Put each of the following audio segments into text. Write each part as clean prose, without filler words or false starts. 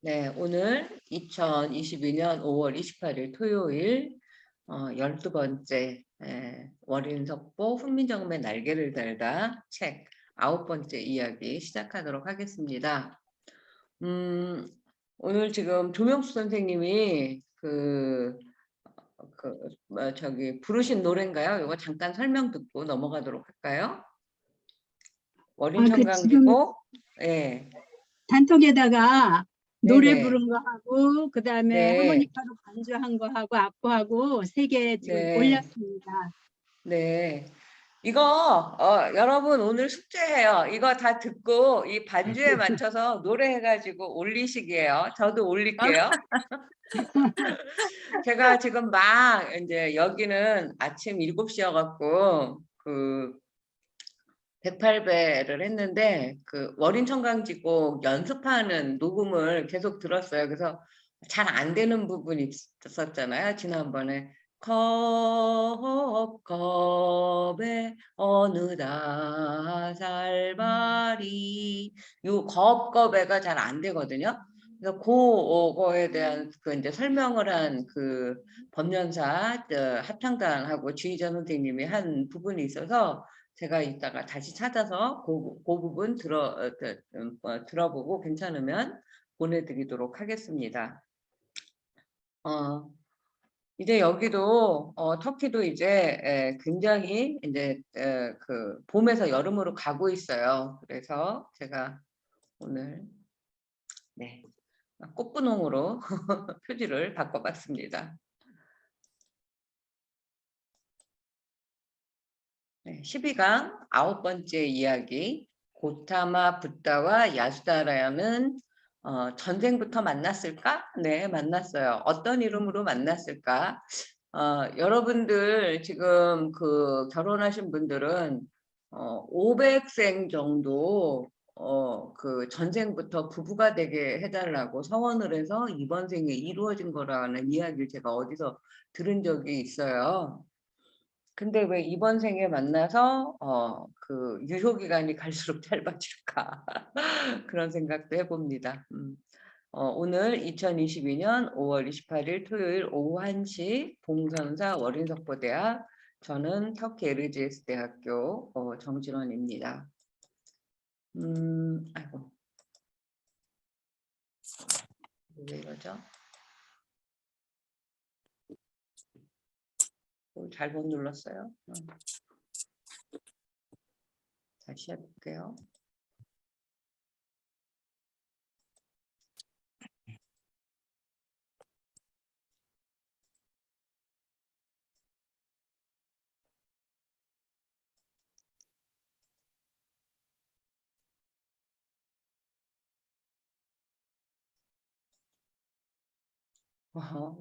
네, 오늘 2022년 5월 28일 토요일 12번째 월인석보 훈민정음의 날개를 달다 책 9번째 이야기 시작하도록 하겠습니다. 음, 오늘 지금 조명수 선생님이 부르신 노래인가요? 이거 잠깐 설명 듣고 넘어가도록 할까요? 지금 월인천강지고, 예. 단톡에다가 노래 네네. 부른 거 하고 그다음에 네. 하모니카로 반주한 거 하고 악보하고 3개 지금 네. 올렸습니다. 네. 이거 여러분 오늘 숙제해요. 이거 다 듣고 이 반주에 맞춰서 노래해가지고 올리시게요. 저도 올릴게요. 제가 지금 막 이제 여기는 아침 7시여갖고 그 108배를 했는데 그 월인천강지곡 연습하는 녹음을 계속 들었어요. 그래서 잘 안 되는 부분이 있었잖아요. 지난번에 겁겁에 어느덧 살발이 요 겁겁에가 잘 안 되거든요. 그래서 그거에 대한 그 이제 설명을 한 그 법연사 합창단하고 주희전 선생님이 한 부분이 있어서 제가 이따가 다시 찾아서 그 부분 들어보고 괜찮으면 보내드리도록 하겠습니다. 이제 여기도 터키도 이제 굉장히 이제 그 봄에서 여름으로 가고 있어요. 그래서 제가 오늘 네, 꽃분홍으로 표지를 바꿔봤습니다. 네, 12강 9번째 이야기 고타마 붓다와 야수다라는 전쟁부터 만났을까? 네, 만났어요. 어떤 이름으로 만났을까? 여러분들 지금 그 결혼하신 분들은 500생 정도 그 전쟁부터 부부가 되게 해달라고 서원을 해서 이번 생에 이루어진 거라는 이야기를 제가 어디서 들은 적이 있어요. 근데 왜 이번 생에 만나서 그 유효 기간이 갈수록 짧아질까 그런 생각도 해봅니다. 오늘 2022년 5월 28일 토요일 오후 1시 봉선사 월인석보대학 저는 터키 에르지에스 대학교 정진원입니다. 아이고 왜 이러죠? 잘못 눌렀어요. 다시 해볼게요.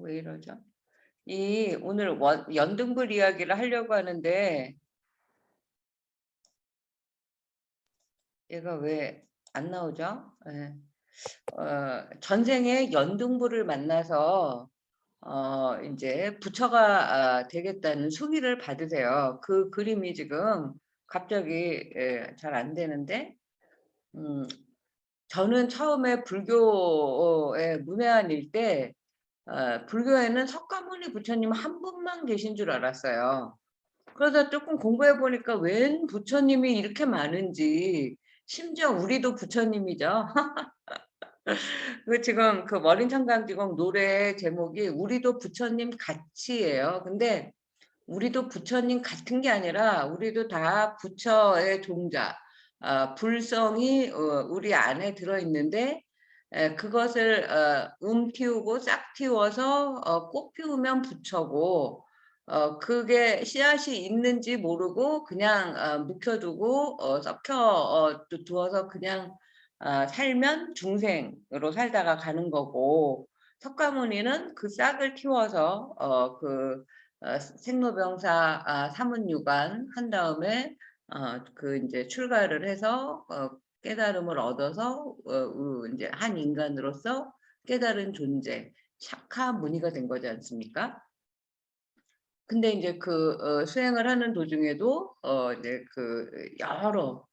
왜 이러죠? 오늘 연등불 이야기를 하려고 하는데 얘가 왜 안 나오죠? 네. 전생에 연등불을 만나서 이제 부처가 되겠다는 수기를 받으세요. 그 그림이 지금 갑자기 잘 안 되는데 저는 처음에 불교에 문외한일 때 불교에는 석가모니 부처님 한 분만 계신 줄 알았어요. 그러다 조금 공부해 보니까 웬 부처님이 이렇게 많은지 심지어 우리도 부처님이죠. 그 지금 그 머린창강지공 노래 제목이 우리도 부처님 같이예요. 근데 우리도 부처님 같은 게 아니라 우리도 다 부처의 종자, 불성이 우리 안에 들어있는데 그것을 키우고 싹 틔워서 꽃 피우면 부처고 그게 씨앗이 있는지 모르고 그냥 묵혀두고 썩혀 두어서 그냥 살면 중생으로 살다가 가는 거고 석가모니는 그 싹을 키워서 생로병사 사문유관 한 다음에 그 이제 출가를 해서 깨달음을 얻어서 이제 한 인간으로서 깨달은 존재 샤카무니가 된 거지 않습니까? 근데 이제 그 수행을 하는 도중에도 이제 그 여러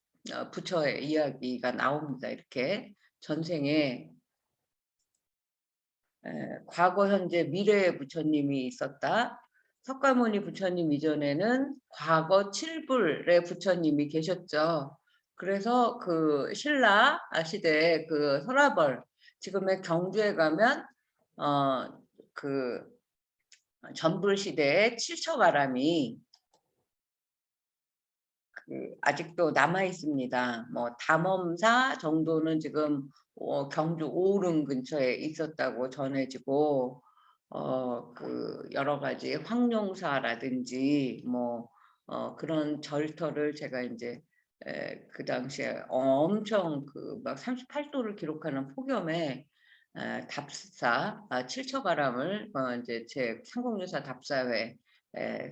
부처의 이야기가 나옵니다. 이렇게 전생에 과거, 현재, 미래의 부처님이 있었다. 석가모니 부처님 이전에는 과거 7불의 부처님이 계셨죠. 그래서 그 신라 시대 그 설화벌, 지금의 경주에 가면 그 전불 시대의 칠처가람이 아직도 남아 있습니다. 뭐 담엄사 정도는 지금 경주 오릉 근처에 있었다고 전해지고, 그 여러 가지 황룡사라든지 뭐 그런 절터를 제가 이제 그 당시에 엄청 그 막 38도를 기록하는 폭염에 답사 칠처가람을 이제 제 상공유사 답사회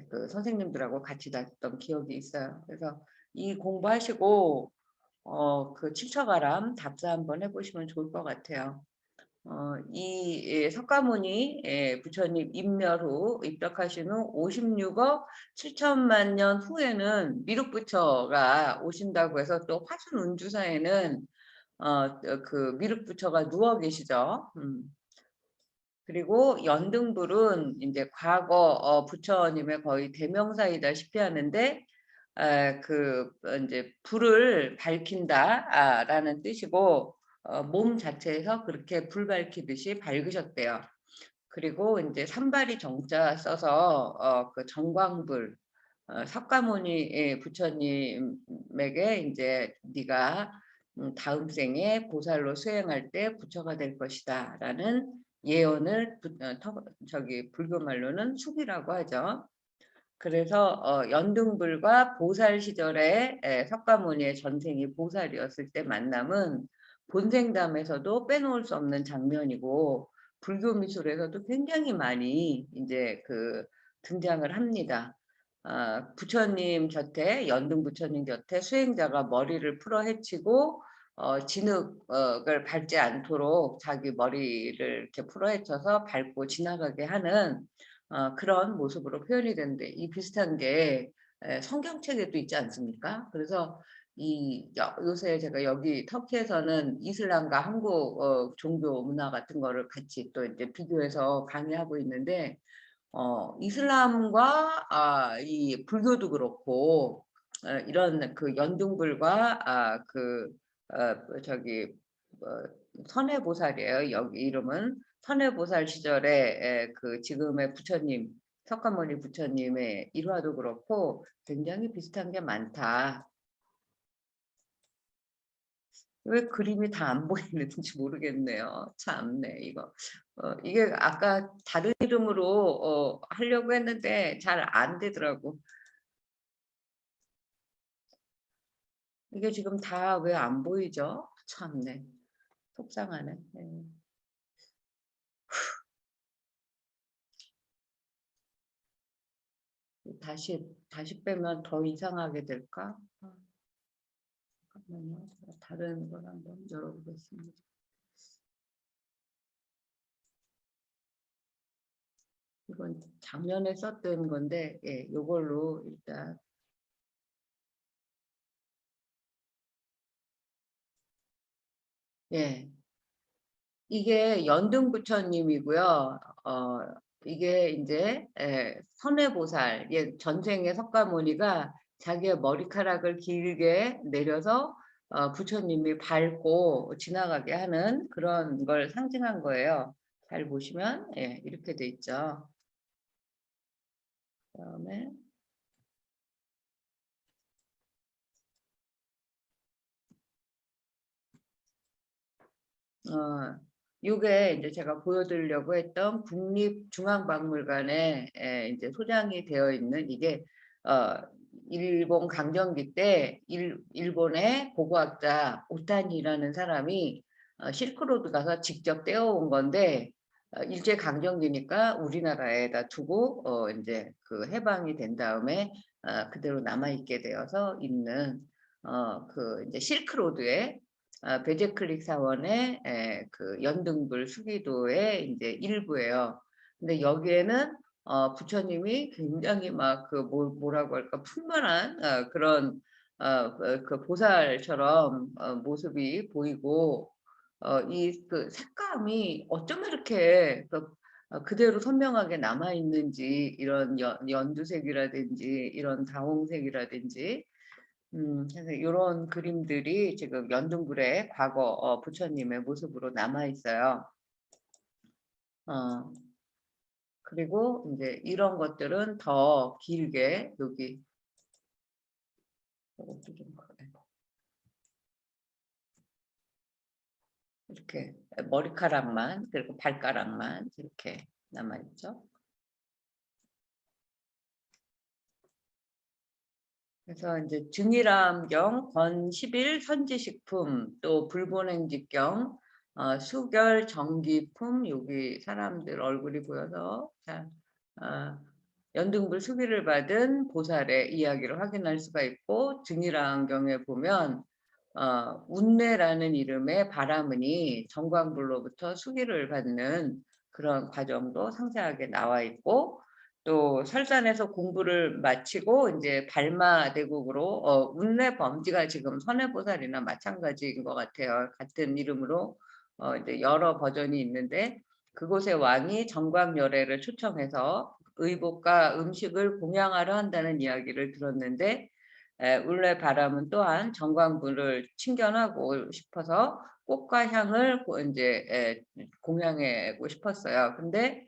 그 선생님들하고 같이 다녔던 기억이 있어요. 그래서 이 공부하시고 그 칠처가람 답사 한번 해보시면 좋을 것 같아요. 이 석가모니 부처님 입멸 후 입덕하신 후 56억 7천만 년 후에는 미륵부처가 오신다고 해서 또 화순 운주사에는 그 미륵부처가 누워 계시죠. 그리고 연등불은 이제 과거 부처님의 거의 대명사이다시피 하는데 그 이제 불을 밝힌다라는 뜻이고 몸 자체에서 그렇게 불 밝히듯이 밝으셨대요. 그리고 이제 산발이 정자 써서 그 정광불 석가모니 부처님에게 이제 네가 다음 생에 보살로 수행할 때 부처가 될 것이다라는 예언을 저기 불교 말로는 숙이라고 하죠. 그래서 연등불과 보살 시절에 석가모니의 전생이 보살이었을 때 만남은 본생담에서도 빼놓을 수 없는 장면이고 불교 미술에서도 굉장히 많이 이제 그 등장을 합니다. 부처님 곁에 연등 부처님 곁에 수행자가 머리를 풀어 헤치고 진흙을 밟지 않도록 자기 머리를 이렇게 풀어 헤쳐서 밟고 지나가게 하는 그런 모습으로 표현이 되는데 이 비슷한 게 성경책에도 있지 않습니까? 그래서 요새 제가 여기 터키에서는 이슬람과 한국 종교 문화 같은 거를 같이 또 이제 비교해서 강의하고 있는데 이슬람과 이 불교도 그렇고 이런 그 연등불과 저기 선해보살이에요. 여기 이름은 선해보살 시절에 그 지금의 부처님 석가모니 부처님의 일화도 그렇고 굉장히 비슷한 게 많다. 왜 그림이 다 안 보이는지 모르겠네요. 참네 이거. 이게 아까 다른 이름으로 하려고 했는데 잘 안 되더라고. 이게 지금 다 왜 안 보이죠? 참네. 속상하네. 네. 다시 빼면 더 이상하게 될까? 잠깐만요. 다른 걸 한번 열어보겠습니다. 이건 작년에 썼던 건데, 예, 요걸로 일단. 예. 이게 연등부처님이고요. 이게 이제 선해보살, 전생의 석가모니가 자기의 머리카락을 길게 내려서 부처님이 밟고 지나가게 하는 그런 걸 상징한 거예요. 잘 보시면 이렇게 돼 있죠. 그다음에 요게 이제 제가 보여드리려고 했던 국립중앙박물관에 이제 소장이 되어 있는 이게 일본 강점기 때 일본의 고고학자 오타니라는 사람이 실크로드 가서 직접 떼어온 건데 일제 강점기니까 우리나라에다 두고 이제 그 해방이 된 다음에 그대로 남아 있게 되어서 있는 그 이제 실크로드의 베제클릭 사원의 그 연등불 수기도의 이제 일부예요. 근데 여기에는 부처님이 굉장히 막 그 뭐라고 할까 풍만한 그런 그 보살처럼 모습이 보이고 이 그 색감이 어쩜 이렇게 그대로 선명하게 남아 있는지, 이런 연두색이라든지 이런 다홍색이라든지, 그래서 요런 그림들이 지금 연등불에 과거 부처님의 모습으로 남아 있어요. 어 그리고 인제 이런 것들은 더 길게 여기 요것도 좀 그래. 이렇게 머리카락만, 그리고 발가락만 이렇게 남아 있죠. 그래서 인제 증일암경, 권십일 선지식품, 또 불본행지경, 수결 정기품, 여기 사람들 얼굴이 보여서 자, 어 연등불 수기를 받은 보살의 이야기를 확인할 수가 있고, 증일암경에 보면 운뇌라는 이름의 바라문이 정광불로부터 수기를 받는 그런 과정도 상세하게 나와 있고, 또 설산에서 공부를 마치고 이제 발마대국으로 운뇌 범지가 지금 선해보살이나 마찬가지인 것 같아요. 같은 이름으로 이제 여러 버전이 있는데, 그곳의 왕이 정광열애를 초청해서 의복과 음식을 공양하려 한다는 이야기를 들었는데, 울레 바람은 또한 정광불을 친견하고 싶어서 꽃과 향을 이제 공양하고 싶었어요. 근데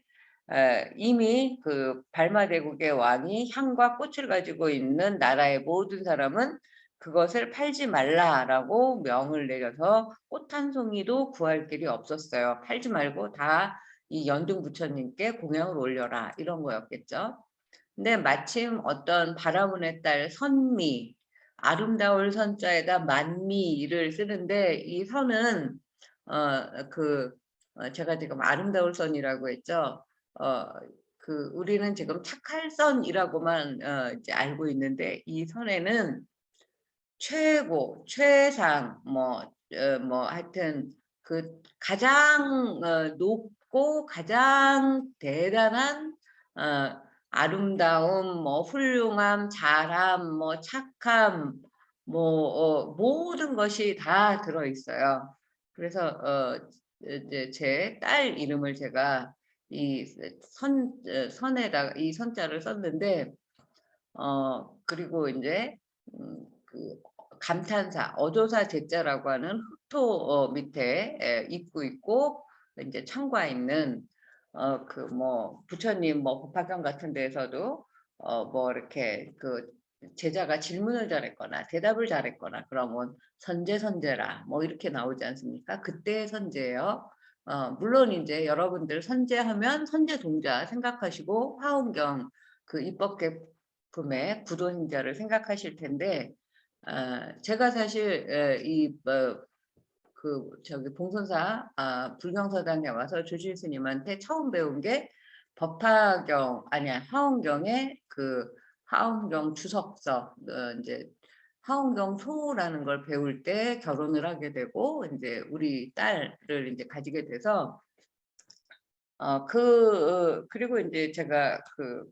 이미 그 발마대국의 왕이 향과 꽃을 가지고 있는 나라의 모든 사람은 그것을 팔지 말라라고 명을 내려서 꽃 한 송이도 구할 길이 없었어요. 팔지 말고 다 이 연등 부처님께 공양을 올려라, 이런 거였겠죠. 근데 마침 어떤 바라문의 딸 선미, 아름다울 선자에다 만미를 쓰는데, 이 선은 제가 지금 아름다울 선이라고 했죠. 어 우리는 지금 착할 선이라고만 이제 알고 있는데, 이 선에는 최고, 최상, 뭐 하여튼 그 가장 높고 가장 대단한 어 아름다움, 뭐 훌륭함, 잘함, 뭐 착함, 모든 것이 다 들어 있어요. 그래서 이제 제 딸 이름을 제가 이 선에다가 이 선자를 썼는데, 그리고 인제 그 감탄사, 어조사 제자라고 하는 흑토 밑에 입구 있고, 인제 창과 있는 부처님 법화경 같은 데에서도 뭐 이렇게 제자가 질문을 잘했거나 대답을 잘했거나 그러면 선제선제라 뭐 이렇게 나오지 않습니까? 그때의 선제예요. 물론 인제 여러분들 선제하면 선제동자 생각하시고 화엄경 입법계품의 구도행자를 생각하실 텐데, 제가 사실 저기 봉선사 불경서당에 와서 조실 스님한테 처음 배운 게 법화경, 아니야, 화엄경의 화엄경 주석서, 이제 화엄경 소라는 걸 배울 때 결혼을 하게 되고 이제 우리 딸을 이제 가지게 돼서, 그리고 이제 제가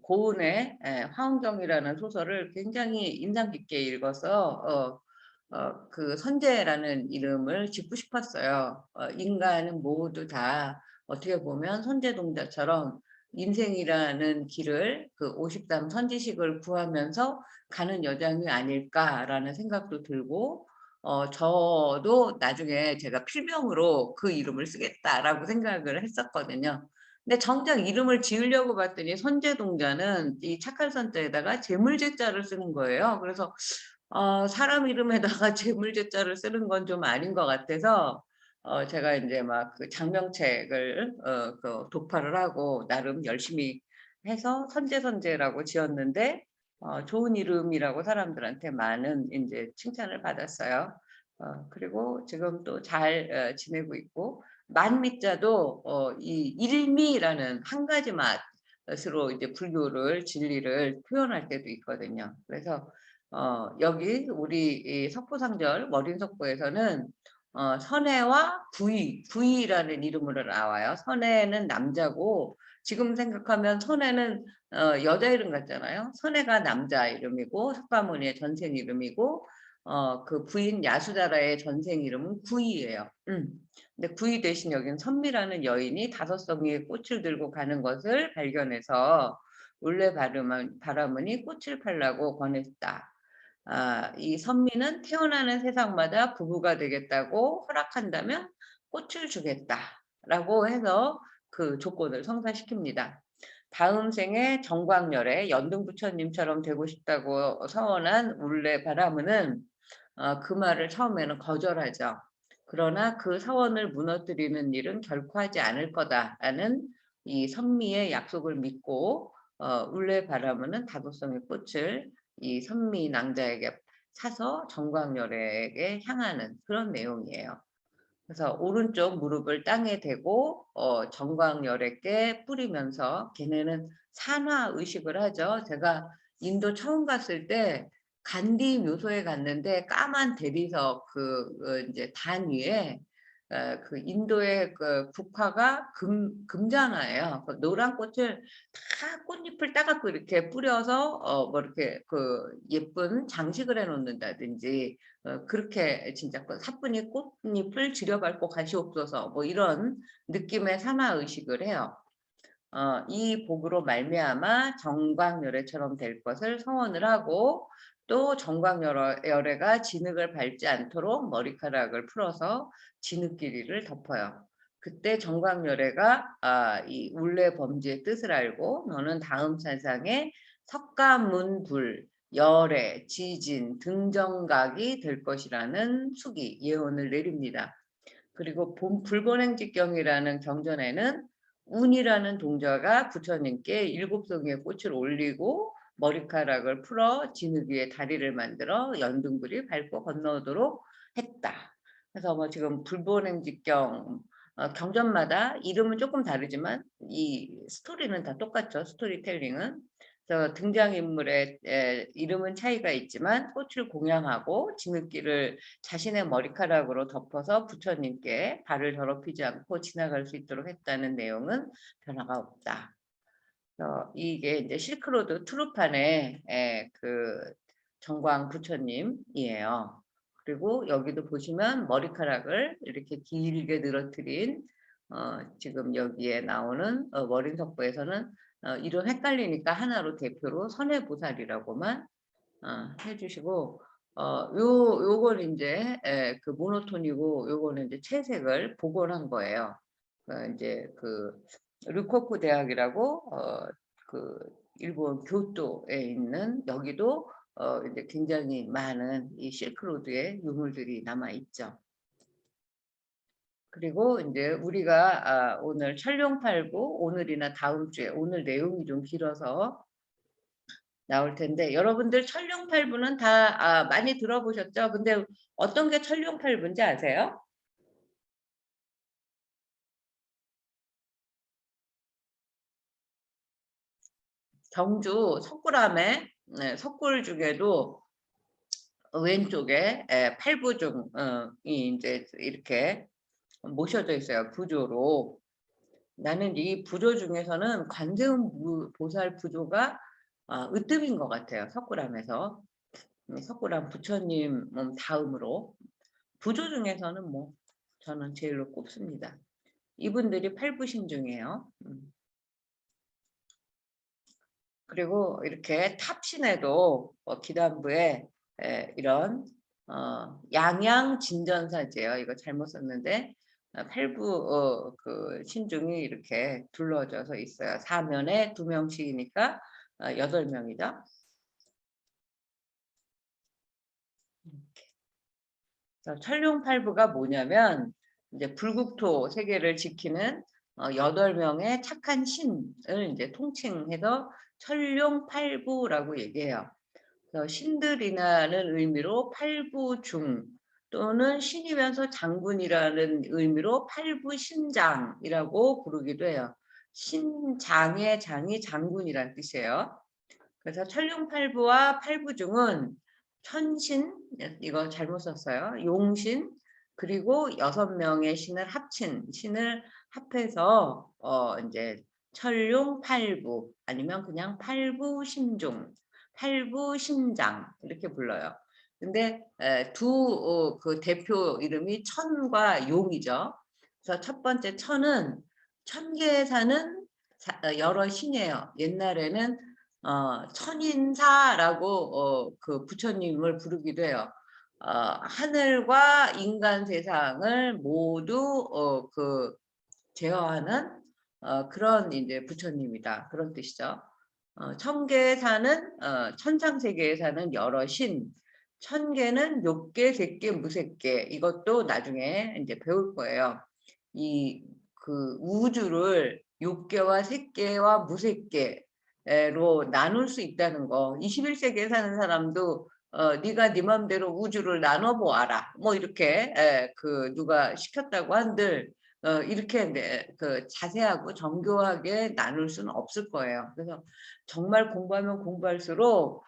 고은의 화엄경이라는 소설을 굉장히 인상 깊게 읽어서 선제라는 이름을 짓고 싶었어요. 인간은 모두 다 어떻게 보면 선제동자처럼 인생이라는 길을 53 선지식을 구하면서 가는 여정이 아닐까라는 생각도 들고, 저도 나중에 제가 필명으로 그 이름을 쓰겠다라고 생각을 했었거든요. 근데 정작 이름을 지으려고 봤더니 선제동자는 이 착한 선자에다가 재물제자를 쓰는 거예요. 그래서 사람 이름에다가 재물제자를 쓰는 건 좀 아닌 것 같아서, 제가 인제 막 장명책을 도파를 하고 나름 열심히 해서 선제선제라고 지었는데, 좋은 이름이라고 사람들한테 많은 인제 칭찬을 받았어요. 그리고 지금 또 잘 지내고 있고, 만미자도 이 일미라는 한 가지 맛으로 이제 불교를 진리를 표현할 때도 있거든요. 그래서 여기 우리 이 석포상절 월인석포에서는 선해와 부의라는 이름으로 나와요. 선해는 남자고, 지금 생각하면 선해는 여자 이름 같잖아요. 선해가 남자 이름이고 석가모니의 전생 이름이고, 그 부인 야수다라의 전생 이름은 구이예요. 근데 구이 대신 여기는 선미라는 여인이 5송이의 꽃을 들고 가는 것을 발견해서 울레 바라문이 꽃을 팔라고 권했다. 이 선미는 태어나는 세상마다 부부가 되겠다고 허락한다면 꽃을 주겠다라고 해서 그 조건을 성사시킵니다. 다음 생에 정광열에 연등부처님처럼 되고 싶다고 서원한 울레 바라문은 그 말을 처음에는 거절하죠. 그러나 그 서원을 무너뜨리는 일은 결코 하지 않을 거다라는 이 선미의 약속을 믿고 울레 바라문은 다도성의 꽃을 이 선미 낭자에게 사서 정광열에게 향하는 그런 내용이에요. 그래서 오른쪽 무릎을 땅에 대고 정광열에게 뿌리면서 걔네는 산화 의식을 하죠. 제가 인도 처음 갔을 때 간디 묘소에 갔는데 까만 대리석 이제 단 위에 그 인도의 그 국화가 금잔화예요. 그 노란 꽃을 다 꽃잎을 따갖고 이렇게 뿌려서 뭐 이렇게 그 예쁜 장식을 해놓는다든지 그렇게 진짜 그 사뿐히 꽃잎을 들여밟고 가시옵소서 뭐 이런 느낌의 산화 의식을 해요. 이 복으로 말미암아 정광열애처럼 될 것을 서원을 하고 또 정광열애가 진흙을 밟지 않도록 머리카락을 풀어서 진흙길이를 덮어요. 그때 정광열애가 이 울레 범죄의 뜻을 알고 너는 다음 세상에 석가문불, 열애, 지진, 등정각이 될 것이라는 수기, 예언을 내립니다. 그리고 불본행직경이라는 경전에는 운이라는 동자가 부처님께 7송이의 꽃을 올리고 머리카락을 풀어 진흙 위에 다리를 만들어 연등불이 밟고 건너도록 했다. 그래서 뭐 지금 불본행직경 경전마다 이름은 조금 다르지만 이 스토리는 다 똑같죠. 스토리텔링은. 그래서 등장인물의 이름은 차이가 있지만 꽃을 공양하고 진흙길을 자신의 머리카락으로 덮어서 부처님께 발을 더럽히지 않고 지나갈 수 있도록 했다는 내용은 변화가 없다. 이게 이제 실크로드 투르판의 그 정광 부처님이에요. 그리고 여기도 보시면 머리카락을 이렇게 길게 늘어뜨린 지금 여기에 나오는 월인석보에서는 이름 헷갈리니까 하나로 대표로 선해보살이라고만 해주시고 요건 인제 그 모노톤이고 요거는 이제 채색을 복원한 거예요. 인제 그 르코쿠 대학이라고 그 일본 교토에 있는 여기도 이제 굉장히 많은 이 실크로드의 유물들이 남아 있죠. 그리고 인제 우리가 오늘 천룡팔부 오늘이나 다음 주에 오늘 내용이 좀 길어서 나올 텐데 여러분들 천룡팔부는 다 많이 들어보셨죠? 근데 어떤 게 천룡팔부인지 아세요? 경주 석굴암에 석굴 중에도 왼쪽에 팔부 이 인제 이렇게 모셔져 있어요, 부조로. 나는 이 부조 중에서는 관세음 보살 부조가 으뜸인 것 같아요, 석굴암에서. 석굴암 부처님 다음으로. 부조 중에서는 뭐 저는 제일로 꼽습니다. 이분들이 팔부신중이에요. 그리고 이렇게 탑신에도 기단부에 이런 양양진전사지예요. 이거 잘못 썼는데 팔부 그 신중이 이렇게 둘러져서 있어요. 사면에 2명씩이니까 8명이죠. 천룡팔부가 뭐냐면 이제 불국토 세계를 지키는 8명의 착한 신을 이제 통칭해서 천룡팔부라고 얘기해요. 그래서 신들이라는 의미로 팔부중 또는 신이면서 장군이라는 의미로 팔부신장이라고 부르기도 해요. 신장의 장이 장군이란 뜻이에요. 그래서 천룡팔부와 팔부중은 천신, 이거 잘못 썼어요. 용신, 그리고 6명의 신을 합친, 신을 합해서, 이제 천룡팔부, 아니면 그냥 팔부신중, 팔부신장, 이렇게 불러요. 근데 그 대표 이름이 천과 용이죠. 그래서 첫 번째 천은 천계에 사는 여러 신이에요. 옛날에는 천인사라고 그 부처님을 부르기도 해요. 하늘과 인간 세상을 모두 그 제어하는 그런 이제 부처님이다. 그런 뜻이죠. 천계에 사는 천상 세계에 사는 여러 신, 천계는 욕계, 색계, 무색계 이것도 나중에 이제 배울 거예요. 이 그 우주를 욕계와 색계와 무색계로 나눌 수 있다는 거. 21세기에 사는 사람도 네가 네 맘대로 우주를 나눠 보아라. 뭐 이렇게 그 누가 시켰다고 한들 이렇게 그 자세하고 정교하게 나눌 수는 없을 거예요. 그래서 정말 공부하면 공부할수록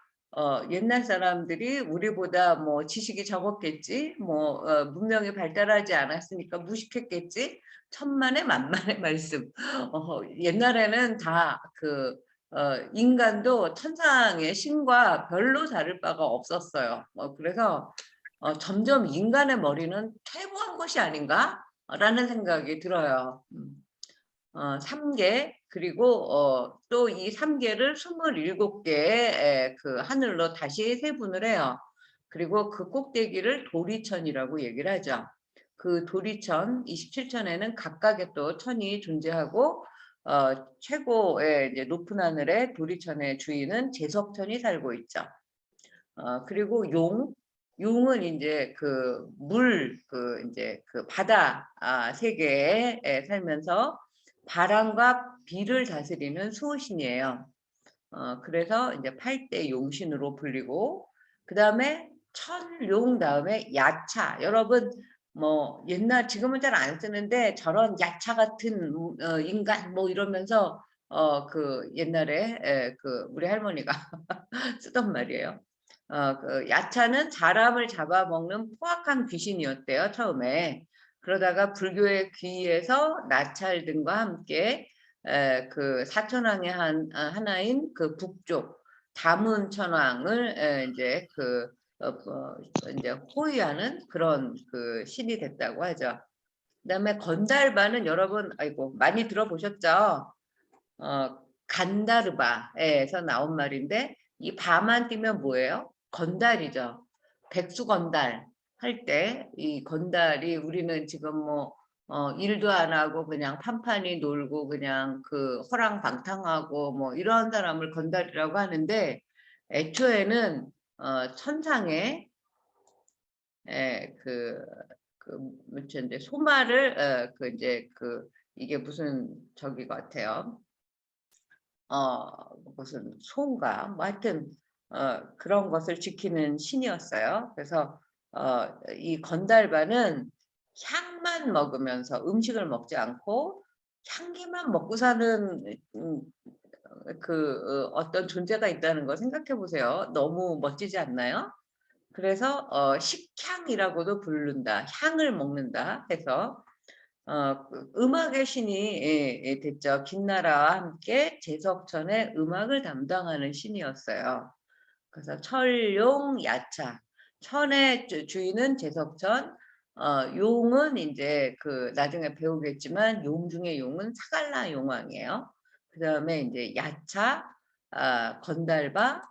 옛날 사람들이 우리보다 뭐 지식이 적었겠지, 뭐 문명이 발달하지 않았으니까 무식했겠지. 천만의 만만의 말씀. 옛날에는 다 그 인간도 천상의 신과 별로 다를 바가 없었어요. 그래서 점점 인간의 머리는 퇴보한 것이 아닌가라는 생각이 들어요. 3개 그리고 또 이 3개를 27개의 그 하늘로 다시 세분을 해요. 그리고 그 꼭대기를 도리천이라고 얘기를 하죠. 그 도리천 27천에는 각각의 또 천이 존재하고 최고의 이제 높은 하늘의 도리천의 주인은 제석천이 살고 있죠. 그리고 용은 이제 그 그 이제 그 바다 세계에 살면서 바람과 비를 다스리는 수호신이에요. 그래서 이제 8대 용신으로 불리고 그다음에 천용 다음에 야차. 여러분 뭐 옛날 지금은 잘 안 쓰는데 저런 야차 같은 인간 뭐 이러면서 그 옛날에 그 우리 할머니가 쓰던 말이에요. 그 야차는 사람을 잡아먹는 포악한 귀신이었대요, 처음에. 그러다가 불교에 귀의해서 나찰 등과 함께 그 사천왕의 하나인 그 북쪽 다문천왕을 이제 그 이제 호위하는 그런 그 신이 됐다고 하죠. 그다음에 건달바는 여러분 아이고 많이 들어보셨죠? 간다르바에서 나온 말인데 이 바만 띄면 뭐예요? 건달이죠. 백수건달 할 때 이 건달이 우리는 지금 뭐 일도 안 하고 그냥 판판이 놀고 그냥 그 허랑방탕하고 뭐 이런 사람을 건달이라고 하는데 애초에는 천상에 그 이제 소마를 그 이제 그 이게 무슨 저기 같아요. 무슨 소인가 뭐 하여튼 그런 것을 지키는 신이었어요. 그래서 이 건달바는 향만 먹으면서 음식을 먹지 않고 향기만 먹고 사는 그 어떤 존재가 있다는 거 생각해 보세요. 너무 멋지지 않나요? 그래서 식향이라고도 부른다. 향을 먹는다 해서 그 음악의 신이 됐죠. 김나라와 함께 제석천의 음악을 담당하는 신이었어요. 그래서 철용 야차. 천의 주인은 제석천, 용은 이제 그 나중에 배우겠지만 용 중에 용은 사갈라 용왕이에요. 그 다음에 이제 야차, 건달바,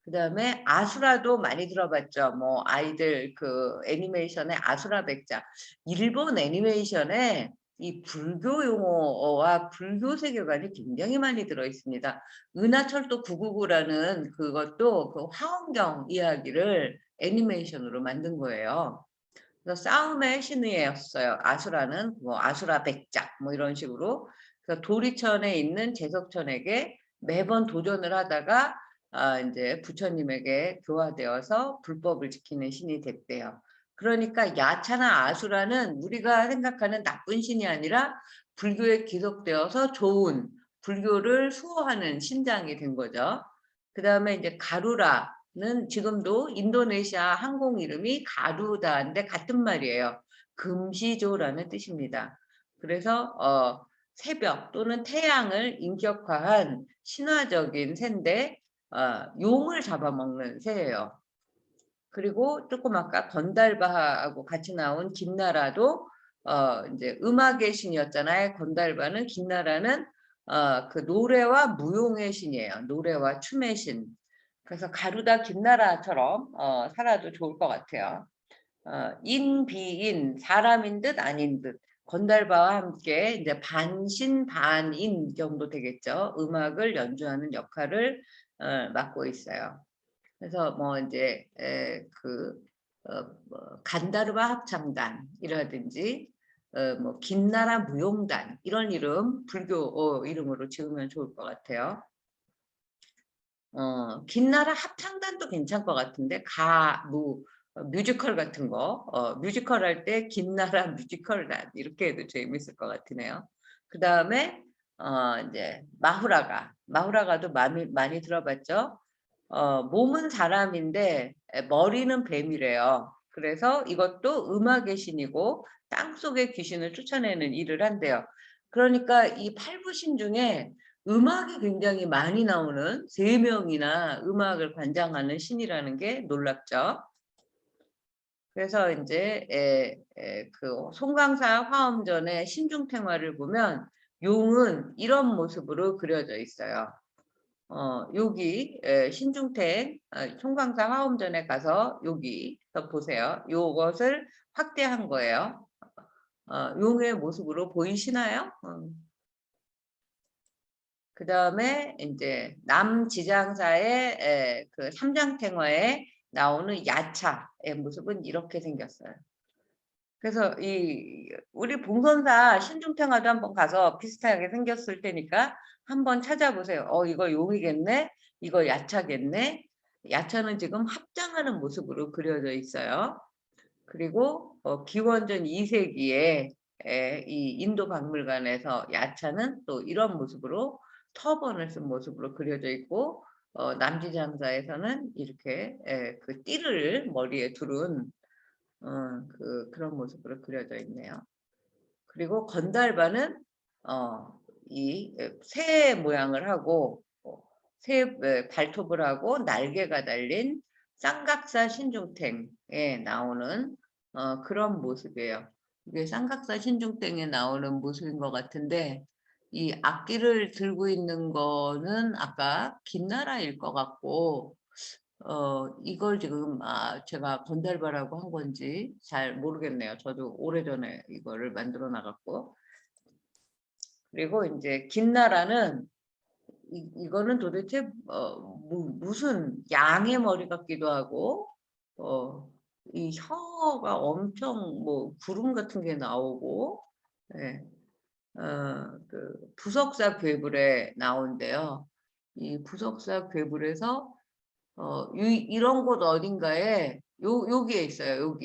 그다음에 아수라도 많이 들어봤죠. 뭐 아이들 그 애니메이션의 아수라 백작. 일본 애니메이션에 이 불교 용어와 불교 세계관이 굉장히 많이 들어 있습니다. 은하철도 999라는 그것도 그 화엄경 이야기를 애니메이션으로 만든 거예요. 그래서 싸움의 신이었어요. 아수라는 뭐 아수라 백작 뭐 이런 식으로. 그래서 도리천에 있는 제석천에게 매번 도전을 하다가 이제 부처님에게 교화되어서 불법을 지키는 신이 됐대요. 그러니까 야차나 아수라는 우리가 생각하는 나쁜 신이 아니라 불교에 기속되어서 좋은 불교를 수호하는 신장이 된 거죠. 그 다음에 이제 가루라는 지금도 인도네시아 항공 이름이 가루다인데 같은 말이에요. 금시조라는 뜻입니다. 그래서 새벽 또는 태양을 인격화한 신화적인 새인데 용을 잡아먹는 새예요. 그리고 조금 아까 건달바하고 같이 나온 김나라도 이제 음악의 신이었잖아요. 건달바는 김나라는 그 노래와 무용의 신이에요. 노래와 춤의 신. 그래서 가루다 김나라처럼 살아도 좋을 것 같아요. 인비인 사람인 듯 아닌 듯 건달바와 함께 이제 반신 반인 정도 되겠죠. 음악을 연주하는 역할을 맡고 있어요. 그래서 뭐 이제 뭐 간다르바 합창단이라든지 뭐 김나라 무용단 이런 이름 불교 이름으로 지으면 좋을 것 같아요. 김나라 합창단도 괜찮을 것 같은데 뮤지컬 같은 거 뮤지컬 할 때 김나라 뮤지컬단 이렇게 해도 재밌을 것 같으네요. 그 다음에 이제 마후라가도 많이 들어봤죠. 몸은 사람인데 머리는 뱀이래요. 그래서 이것도 음악의 신이고 땅속의 귀신을 쫓아내는 일을 한대요. 그러니까 이 팔부신 중에 음악이 굉장히 많이 나오는 3명이나 음악을 관장하는 신이라는 게 놀랍죠. 그래서 이제 그 송강사 화엄전의 신중탱화를 보면 용은 이런 모습으로 그려져 있어요. 여기 신중택 총광사 화엄전에 가서 여기서 보세요. 요것을 확대한 거예요. 용의 모습으로 보이시나요? 그 다음에 이제 남지장사의 그 삼장탱화에 나오는 야차의 모습은 이렇게 생겼어요. 그래서 우리 봉선사 신중탱화도 한번 가서 비슷하게 생겼을 테니까 한번 찾아보세요. 이거 용이겠네. 이거 야차겠네. 야차는 지금 합장하는 모습으로 그려져 있어요. 그리고 기원전 2세기에 이 인도 박물관에서 야차는 또 이런 모습으로 터번을 쓴 모습으로 그려져 있고 남지장사에서는 이렇게 그 띠를 머리에 두른 그런 모습으로 그려져 있네요. 그리고 건달바는 이 새 모양을 하고 새 발톱을 하고 날개가 달린 쌍각사 신중탱에 나오는 그런 모습이에요. 이게 쌍각사 신중탱에 나오는 모습인 것 같은데 이 악기를 들고 있는 거는 아까 김나라일 것 같고 이걸 지금 제가 건달바라고 한 건지 잘 모르겠네요. 저도 오래전에 이거를 만들어 나갔고. 그리고 이제 김나라는 이거는 도대체 무슨 양의 머리 같기도 하고 이 혀가 엄청 뭐 구름 같은 게 나오고 예, 그 부석사 괴불에 나온대요. 이 부석사 괴불에서 이런 곳 어딘가에 여기에 있어요.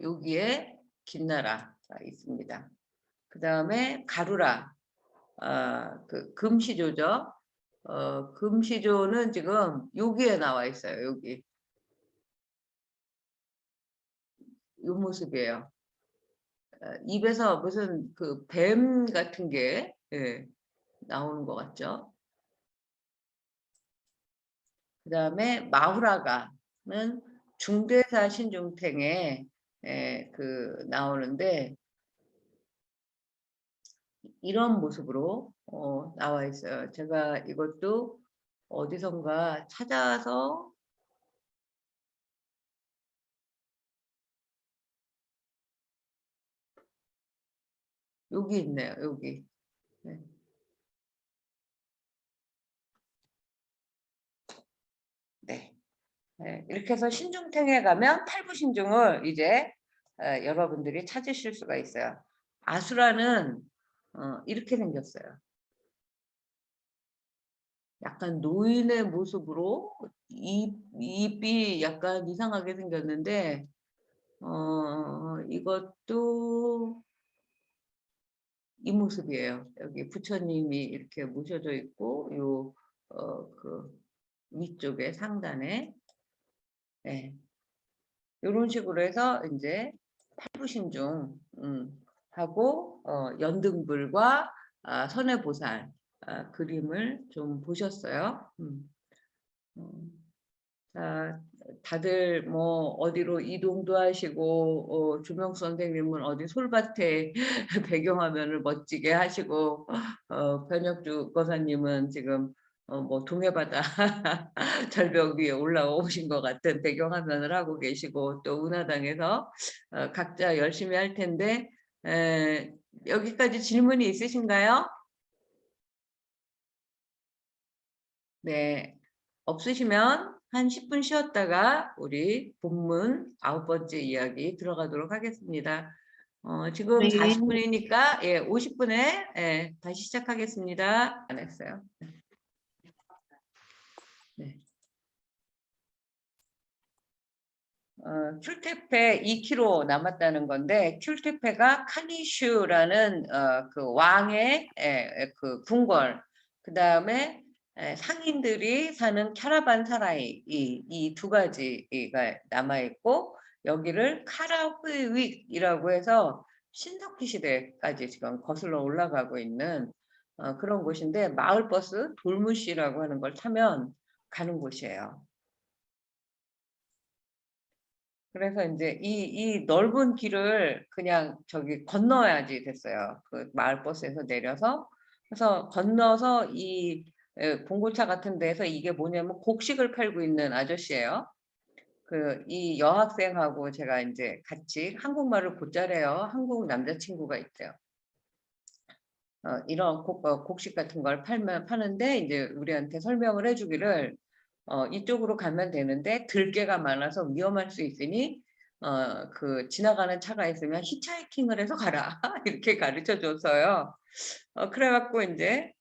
여기에 김나라가 있습니다. 그 다음에 가루라 그 금시조죠. 금시조는 지금 여기에 나와 있어요. 여기 이 모습이에요. 입에서 무슨 그 뱀 같은 게 나오는 것 같죠. 그 다음에 마후라가는 중대사 신중탱에 그 나오는데 이런 모습으로 나와 있어요. 제가 이것도 어디선가 찾아서 여기 있네요. 여기. 네. 네. 이렇게 해서 신중탱에 가면 팔부신중을 이제 여러분들이 찾으실 수가 있어요. 아수라는 이렇게 생겼어요. 약간 노인의 모습으로 입이 약간 이상하게 생겼는데 이것도 이 모습이에요. 여기 부처님이 이렇게 모셔져 있고 요 그 위쪽에 상단에 이런 식으로 해서 이제 팔부신중 하고 연등불과 선해보살 그림을 좀 보셨어요. 자, 다들 뭐 어디로 이동도 하시고 조명수 선생님은 어디 솔밭에 배경화면을 멋지게 하시고 변혁주 거사님은 지금 뭐 동해바다 절벽 위에 올라오신 것 같은 배경화면을 하고 계시고 또 운하당에서 각자 열심히 할 텐데 여기까지 질문이 있으신가요? 네. 없으시면 한 10분 쉬었다가 우리 본문 9번째 이야기 들어가도록 하겠습니다. 지금 네. 40분이니까 예, 50분에 예, 다시 시작하겠습니다. 안 했어요. 네. 큐테페 2km 남았다는 건데 큐테페가 카니슈라는 그 왕의 그 궁궐 그 다음에 상인들이 사는 캐러반 사라이 이 두 가지가 남아 있고 여기를 카라흐윅이라고 해서 신석기 시대까지 지금 거슬러 올라가고 있는 그런 곳인데 마을버스 돌무시라고 하는 걸 타면 가는 곳이에요. 그래서 이제 이 넓은 길을 그냥 저기 건너야지 됐어요. 그 마을버스에서 내려서. 그래서 건너서 이 봉고차 같은 데서 이게 뭐냐면 곡식을 팔고 있는 아저씨예요. 그 이 여학생하고 제가 이제 같이 한국말을 곧잘해요. 한국 남자친구가 있대요. 이런 곡식 같은 걸 파는데 이제 우리한테 설명을 해주기를 이쪽으로 가면 되는데 들개가 많아서 위험할 수 있으니 그 지나가는 차가 있으면 히치하이킹을 해서 가라 이렇게 가르쳐 줬어요. 그래갖고 이제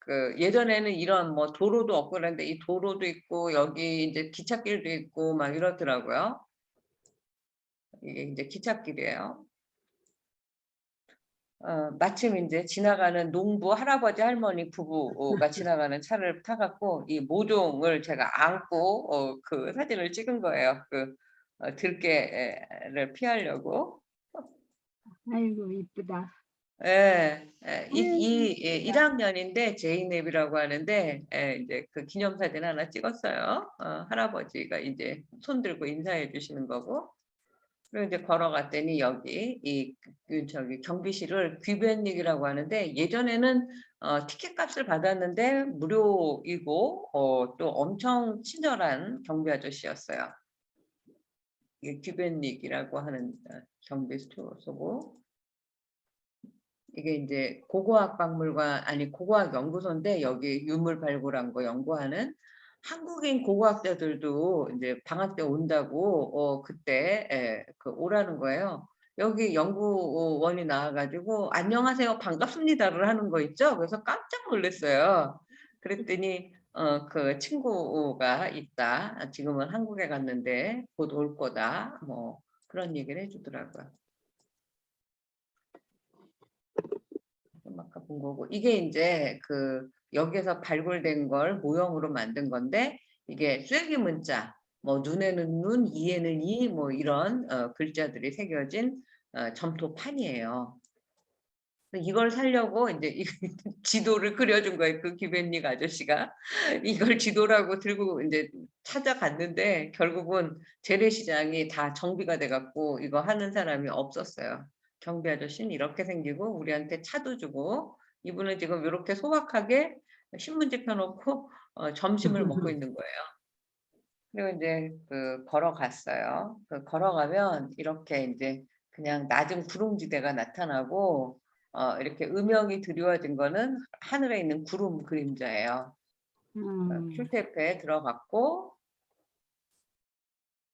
그 예전에는 이런 뭐 도로도 없고 그런데 이 도로도 있고 여기 이제 기찻길도 있고 막 이러더라고요. 이게 이제 기찻길이에요. 마침 이제 지나가는 농부 할아버지 할머니 부부가 지나가는 차를 타갖고 이 모종을 제가 안고 그 사진을 찍은 거예요. 그 들깨를 피하려고. 아이고 이쁘다. 예, 아이고, 예, 이쁘다. 1학년인데 제이넵이라고 하는데 이제 그 기념사진 하나 찍었어요. 할아버지가 이제 손 들고 인사해 주시는 거고. 그리고 이제 걸어갔더니 여기 그 저기 경비실을 귀변릭이라고 하는데 예전에는 티켓 값을 받았는데 무료이고 또 엄청 친절한 경비 아저씨였어요. 이게 귀변릭이라고 하는 경비 스토어고 이게 이제 고고학 박물관 아니 고고학 연구소인데 여기 유물 발굴한 거 연구하는 한국인 고고학자들도 이제 방학 때 온다고 그때 그 오라는 거예요. 여기 연구원이 나와가지고 안녕하세요 반갑습니다를 하는 거 있죠. 그래서 깜짝 놀랐어요. 그랬더니 그 친구가 있다. 지금은 한국에 갔는데 곧 올 거다. 뭐 그런 얘기를 해주더라고요. 아까 본 거고 이게 이제 그 여기에서 발굴된 걸 모형으로 만든 건데 이게 쐐기 문자 뭐 눈에는 눈, 이에는 이 뭐 이런 글자들이 새겨진 점토판이에요. 이걸 살려고 이제 지도를 그려준 거예요. 그 기벤닉 아저씨가 이걸 지도라고 들고 이제 찾아갔는데 결국은 재래시장이 다 정비가 돼갖고 이거 하는 사람이 없었어요. 경비 아저씨는 이렇게 생기고 우리한테 차도 주고 이분은 지금 이렇게 소박하게 신문지 펴놓고 점심을 먹고 있는 거예요. 그리고 이제 그 걸어갔어요. 그 걸어가면 이렇게 이제 그냥 낮은 구름지대가 나타나고 이렇게 음영이 드리워진 거는 하늘에 있는 구름 그림자예요. 큐테페에 들어갔고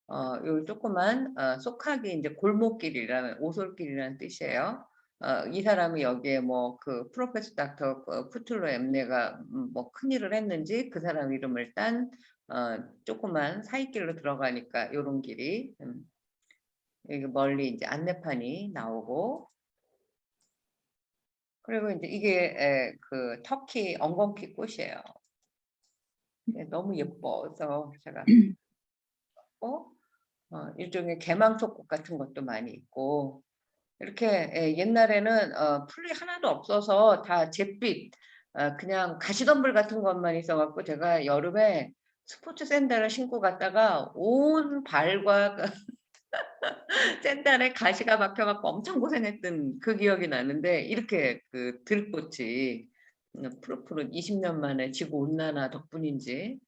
요 조그만 속하기 이제 골목길이라는 오솔길이라는 뜻이에요. 이 사람이 여기에 뭐 그 프로페서 닥터 쿠툴로 엠네가 뭐 큰일을 했는지 그 사람 이름을 딴 조그만 사이길로 들어가니까 요런 길이 여기 멀리 이제 안내판이 나오고 그리고 이제 이게 그 터키 엉겅퀴 꽃이에요. 너무 예뻐서 제가 일종의 개망토꽃 같은 것도 많이 있고 이렇게 옛날에는 풀이 하나도 없어서 다 잿빛 그냥 가시덤불 같은 것만 있어 갖고 제가 여름에 스포츠 샌들을 신고 갔다가 온 발과 샌들에 가시가 박혀 갖고 엄청 고생했던 그 기억이 나는데 이렇게 그 들꽃이 푸릇푸릇 20년 만에 지구 온난화 덕분인지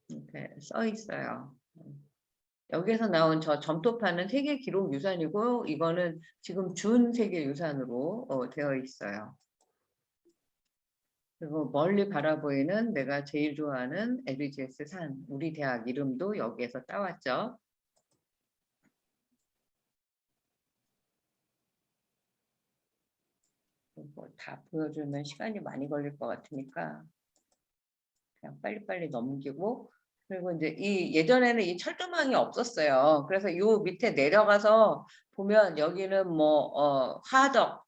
이렇게 써 있어요. 여기에서 나온 저 점토파는 세계 기록 유산이고 이거는 지금 준 세계 유산으로 되어 있어요. 그리고 멀리 바라보이는 내가 제일 좋아하는 LGS 산, 우리 대학 이름도 여기에서 따왔죠. 뭐 다 보여주면 시간이 많이 걸릴 것 같으니까 그냥 빨리빨리 넘기고, 그리고 이제 이 예전에는 이 철도망이 없었어요. 그래서 요 밑에 내려가서 보면 여기는 뭐 화덕,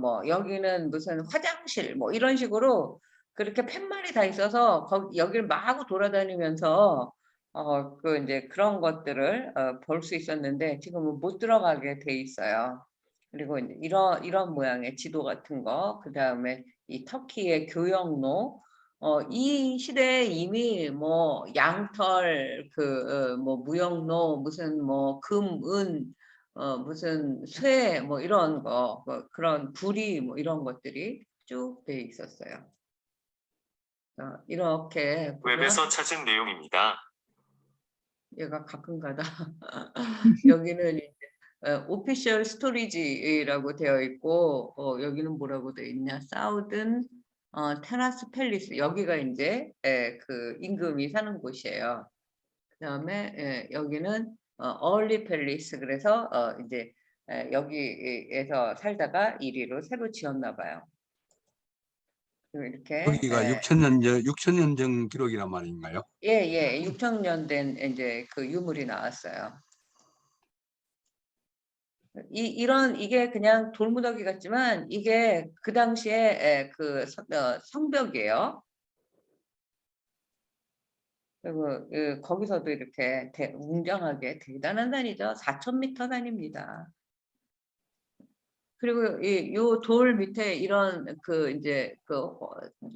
뭐 여기는 무슨 화장실 뭐 이런 식으로 그렇게 팻말이 다 있어서 거기 여기를 마구 돌아다니면서 그 이제 그런 것들을 볼 수 있었는데 지금은 못 들어가게 돼 있어요. 그리고 이제 이런 모양의 지도 같은 거, 그 다음에 이 터키의 교역로, 이 시대에 이미 뭐 양털, 뭐 무역로, 무슨 뭐 금, 은, 무슨 쇠, 뭐 이런 거, 뭐 그런 구리, 뭐 이런 것들이 쭉 돼 있었어요. 이렇게 보면 웹에서 찾은 내용입니다. 얘가 가끔가다 여기는 이제 오피셜 스토리지라고 되어 있고, 여기는 뭐라고 되어 있냐, 사우든 테라스 팰리스, 여기가 이제 그 임금이 사는 곳이에요. 그다음에 여기는 얼리 팰리스, 그래서 이제 여기에서 살다가 이리로 새로 지었나 봐요. 그리고 이렇게 거기가 6,000년 전 기록이란 말인가요? 예, 6,000년 된 이제 그 유물이 나왔어요. 이게 그냥 돌무더기 같지만 이게 그 당시에 그 성벽이에요. 그리고 거기서도 이렇게 웅장하게 대단한 산이죠. 4,000m 산입니다. 그리고 요 돌 밑에 이런 그 이제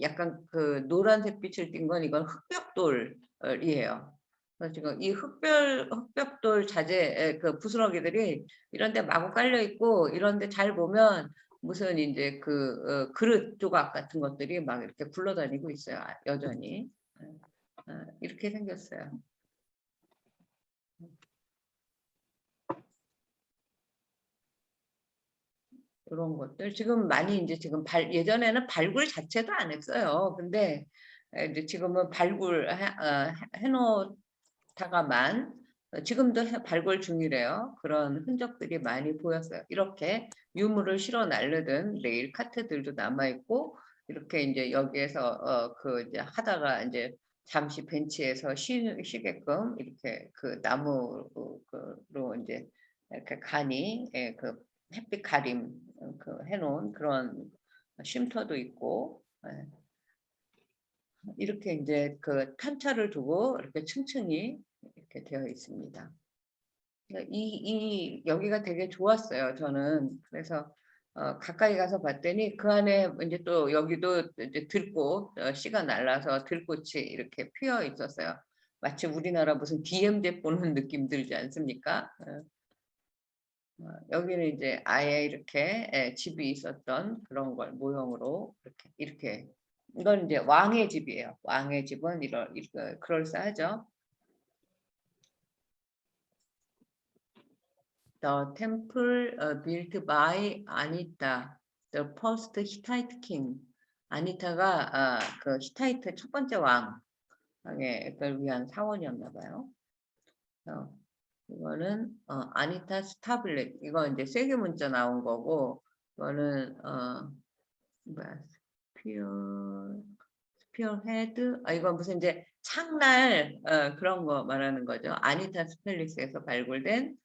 약간 그 노란색 빛을 띤 건 이건 흑벽돌이에요. 그래서 지금 이 흑벽돌 자재 그 부스러기들이 이런데 마구 깔려 있고, 이런데 잘 보면 무슨 이제 그 그릇 조각 같은 것들이 막 이렇게 굴러다니고 있어요. 여전히 이렇게 생겼어요. 이런 것들 지금 많이 이제 지금 예전에는 발굴 자체도 안 했어요. 근데 이제 지금은 발굴 해놓다가만 지금도 발굴 중이래요. 그런 흔적들이 많이 보였어요. 이렇게 유물을 실어 나르던 레일 카트들도 남아 있고, 이렇게 이제 여기에서 그 이제 하다가 이제 잠시 벤치에서 쉬게끔 이렇게 그 나무로 이제 이렇게 간이 그 햇빛 가림 그 해놓은 그런 쉼터도 있고, 이렇게 이제 그 탄차를 두고 이렇게 층층이 이렇게 되어 있습니다. 여기가 되게 좋았어요, 저는. 그래서 가까이 가서 봤더니 그 안에 이제 또 여기도 이제 들꽃, 씨가 날라서 들꽃이 이렇게 피어 있었어요. 마치 우리나라 무슨 DMZ 보는 느낌 들지 않습니까? 여기는 이제 아예 이렇게 집이 있었던 그런 걸 모형으로 이렇게 이건 이제 왕의 집이에요. 왕의 집은 그럴싸하죠. The temple built by Anita, the first Hittite king. 아니타가 그 히타이트 첫 번째 왕을 위한 사원이었나 봐요. 이거는 아니타 스타블렛, 이거 이제 세계 문자 나온 거고, 이거는 뭐야, 스피어 헤드, 이건 무슨 이제 창날 그런 거 말하는 거죠. 아니타 스펠리스에서 발굴된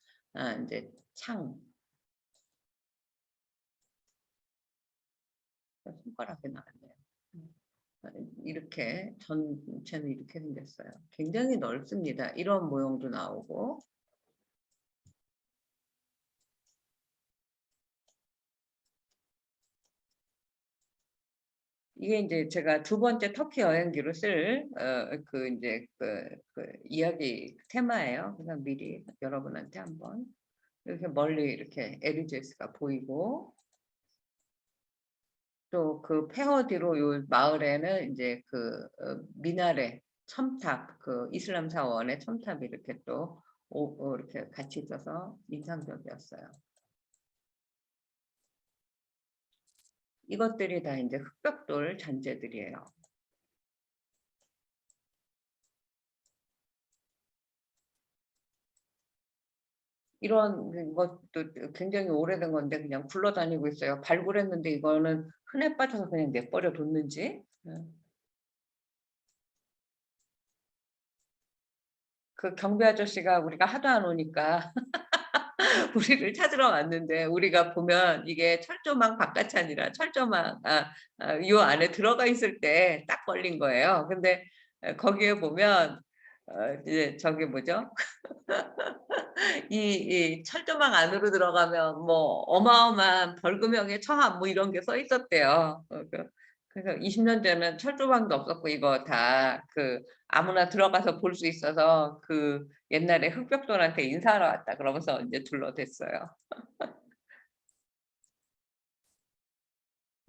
이제 창. 손가락에 나왔네요. 이렇게 전체는 이렇게 생겼어요. 굉장히 넓습니다. 이런 모형도 나오고. 이게 이제 제가 두 번째 터키 여행기로 쓸 그 이제 그 이야기 테마예요. 그래서 미리 여러분한테 한번 이렇게 멀리 이렇게 에르제스가 보이고 또 그 페허디로 요 마을에는 이제 그 미나레 첨탑 그 이슬람 사원의 첨탑이 이렇게 또 이렇게 같이 있어서 인상적이었어요. 이것들이 다 이제 흑벽돌 잔재들이에요. 이런 것도 굉장히 오래된 건데 그냥 굴러다니고 있어요. 발굴했는데 이거는 흔해 빠져서 그냥 내버려 뒀는지. 그 경비 아저씨가 우리가 하도 안 오니까 우리를 찾으러 왔는데 우리가 보면 이게 철조망 바깥이 아니라 철조망 요 안에 들어가 있을 때 딱 걸린 거예요. 근데 거기에 보면 이제 저기 뭐죠? 이 철조망 안으로 들어가면 뭐 어마어마한 벌금형에 처함 뭐 이런 게 써 있었대요. 그래서 20년 전에는 철조망도 없었고 이거 다 그 아무나 들어가서 볼 수 있어서 그 옛날에 흑벽돌한테 인사하러 왔다 그러면서 이제 둘러댔어요.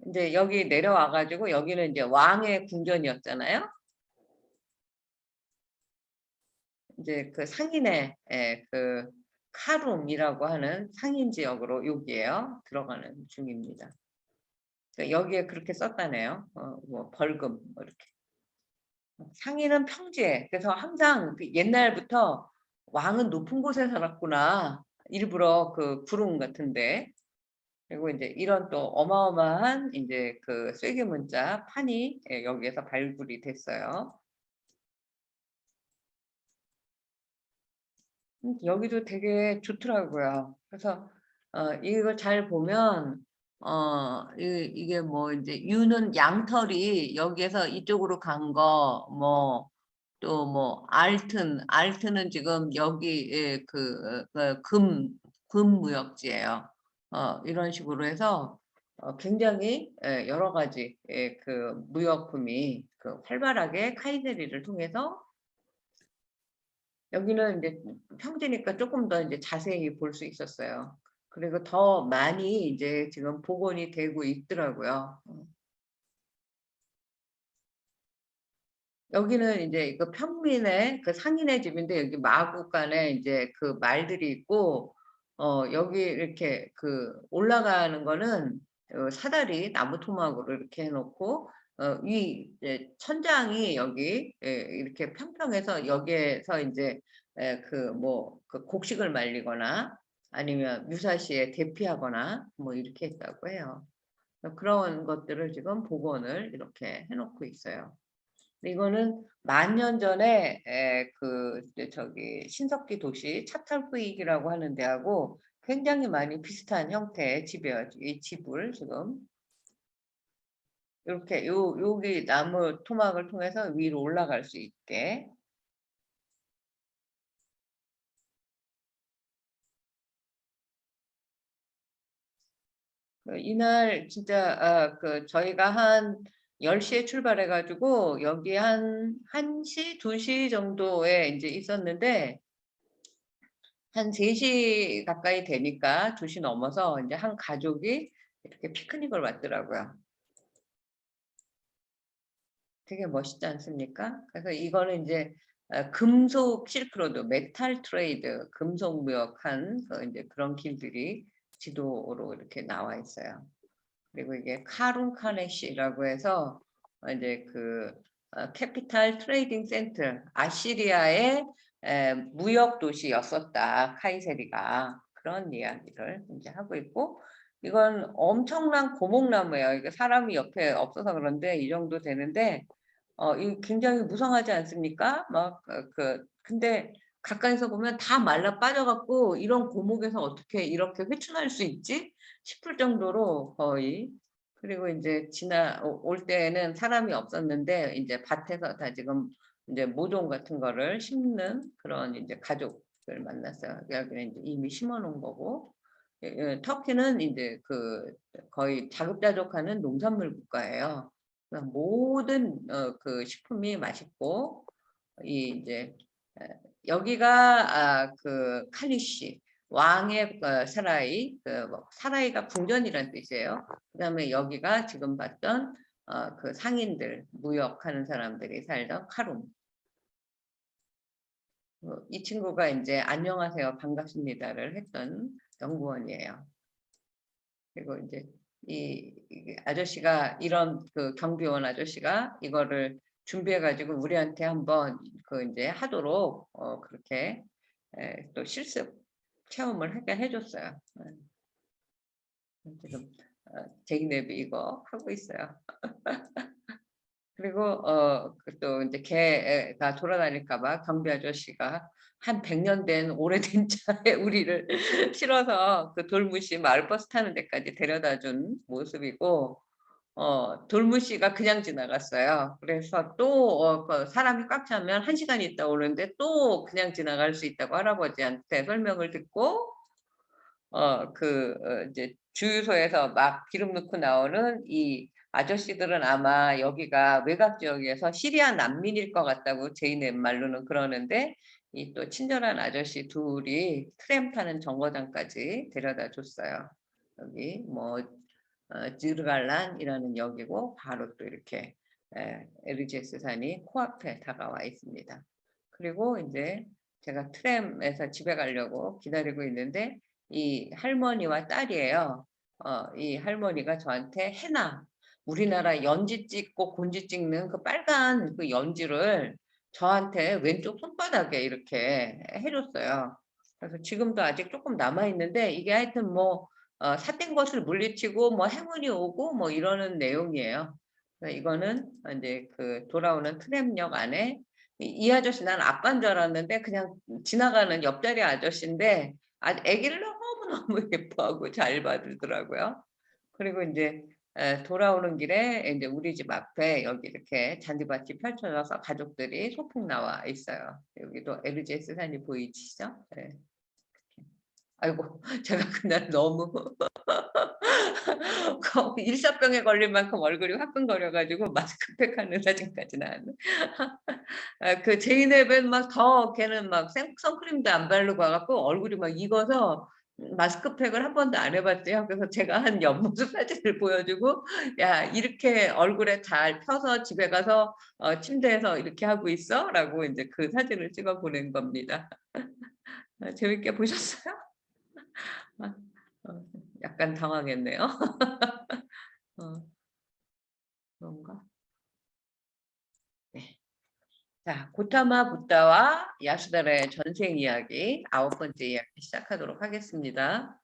이제 여기 내려와 가지고 여기는 이제 왕의 궁전이었잖아요. 이제 그 상인의 그 카룸이라고 하는 상인 지역으로 여기에요. 들어가는 중입니다. 그러니까 여기에 그렇게 썼다네요. 뭐 벌금 뭐 이렇게. 상인은 평지에. 그래서 항상 그 옛날부터 왕은 높은 곳에 살았구나. 일부러 그 구름 같은데. 그리고 이제 이런 또 어마어마한 이제 그 쐐기문자 판이 여기에서 발굴이 됐어요. 여기도 되게 좋더라고요. 그래서 이거 잘 보면 이게 뭐 이제 유는 양털이 여기에서 이쪽으로 간 거 뭐 또 뭐 알트는 지금 여기 금 무역지예요. 이런 식으로 해서 굉장히 여러 가지 그 무역품이 그 활발하게 카이세리를 통해서 여기는 이제 평지니까 조금 더 이제 자세히 볼 수 있었어요. 그리고 더 많이 이제 지금 복원이 되고 있더라고요. 여기는 이제 그 평민의 그 상인의 집인데 여기 마구간에 이제 그 말들이 있고 여기 이렇게 그 올라가는 거는 사다리 나무 토막으로 이렇게 해놓고 위 이제 천장이 여기 이렇게 평평해서 여기에서 이제 그 뭐 그 곡식을 말리거나 아니면 유사시에 대피하거나 뭐 이렇게 했다고 해요. 그런 것들을 지금 복원을 이렇게 해놓고 있어요. 이거는 10,000년 전에 그 저기 신석기 도시 차탈푸익이라고 하는 데하고 굉장히 많이 비슷한 형태의 집이에요. 이 집을 지금 이렇게 여기 나무 토막을 통해서 위로 올라갈 수 있게 이날 진짜 그 저희가 한 10시에 출발해 가지고 여기 한 1시, 2시 정도에 이제 있었는데 한 3시 가까이 되니까 2시 넘어서 이제 한 가족이 이렇게 피크닉을 왔더라고요. 되게 멋있지 않습니까? 그래서 이거는 이제 금속 실크로드, 메탈 트레이드, 금속 무역한 이제 그런 길들이 지도로 이렇게 나와 있어요. 그리고 이게 카룬 카네시라고 해서 이제 그 캐피탈 트레이딩 센터 아시리아의 무역 도시였었다 카이세리가 그런 이야기를 이제 하고 있고 이건 엄청난 고목나무예요. 이게 사람이 옆에 없어서 그런데 이 정도 되는데 이 굉장히 무성하지 않습니까? 막 근데 가까이서 보면 다 말라 빠져갖고 이런 고목에서 어떻게 이렇게 회춘할 수 있지? 싶을 정도로 거의 그리고 이제 올 때에는 사람이 없었는데 이제 밭에서 다 지금 이제 모종 같은 거를 심는 그런 이제 가족을 만났어요. 여기는 이제 이미 심어 놓은 거고 터키는 이제 그 거의 자급자족하는 농산물 국가예요. 모든 그 식품이 맛있고 이제 여기가 그 칼리시 왕의 사라이 뭐 사라이가 궁전이라는 뜻이에요. 그다음에 여기가 지금 봤던 그 상인들 무역하는 사람들이 살던 카룸. 이 친구가 이제 안녕하세요 반갑습니다를 했던 연구원이에요. 그리고 이제 이 아저씨가 이런 그 경비원 아저씨가 이거를 준비해가지고 우리한테 한번 그 이제 하도록 그렇게 또 실습 체험을 하게 해줬어요. 지금 제이넵이 이거 하고 있어요. 그리고 또 이제 개가 돌아다닐까봐 경비 아저씨가 한 100년 된 오래된 차에 우리를 실어서 그 돌무시 마을버스 타는 데까지 데려다준 모습이고 돌무시가 그냥 지나갔어요. 그래서 또 그 사람이 꽉 차면 1시간 있다 오는데 또 그냥 지나갈 수 있다고 할아버지한테 설명을 듣고 이제 주유소에서 막 기름 넣고 나오는 이 아저씨들은 아마 여기가 외곽 지역에서 시리아 난민일 것 같다고 제이네 말로는 그러는데 이 또 친절한 아저씨 둘이 트램 타는 정거장까지 데려다 줬어요. 여기 뭐 즈르갈란이라는 역이고 바로 또 이렇게 에르제스 산이 코앞에 다가와 있습니다. 그리고 이제 제가 트램에서 집에 가려고 기다리고 있는데 이 할머니와 딸이에요. 이 할머니가 저한테 해나 우리나라 연지 찍고 곤지 찍는 그 빨간 그 연지를 저한테 왼쪽 손바닥에 이렇게 해줬어요. 그래서 지금도 아직 조금 남아 있는데 이게 하여튼 뭐 삿된 것을 물리치고 뭐 행운이 오고 뭐 이러는 내용이에요. 이거는 이제 그 돌아오는 트램역 안에 이 아저씨 난 아빠인 줄 알았는데 그냥 지나가는 옆자리 아저씨인데 아기를 너무너무 예뻐하고 잘 봐주더라고요. 그리고 이제 돌아오는 길에 이제 우리 집 앞에 여기 이렇게 잔디밭이 펼쳐져서 가족들이 소풍 나와 있어요. 여기도 LGS 산이 보이시죠? 네. 아이고 제가 그날 너무 일사병에 걸릴 만큼 얼굴이 화끈거려가지고 마스크팩 하는 사진까지 나왔네. 그 제이넵은 막 더 걔는 막 선크림도 안 바르고 와갖고 얼굴이 막 익어서 마스크팩을 한 번도 안 해봤대요. 그래서 제가 한 옆모습 사진을 보여주고 야 이렇게 얼굴에 잘 펴서 집에 가서 침대에서 이렇게 하고 있어? 라고 이제 그 사진을 찍어 보낸 겁니다. 재밌게 보셨어요? 약간 당황했네요. 그런가? 네. 자, 고타마 붓다와 야수다라의 전생 이야기 9번째 이야기 시작하도록 하겠습니다.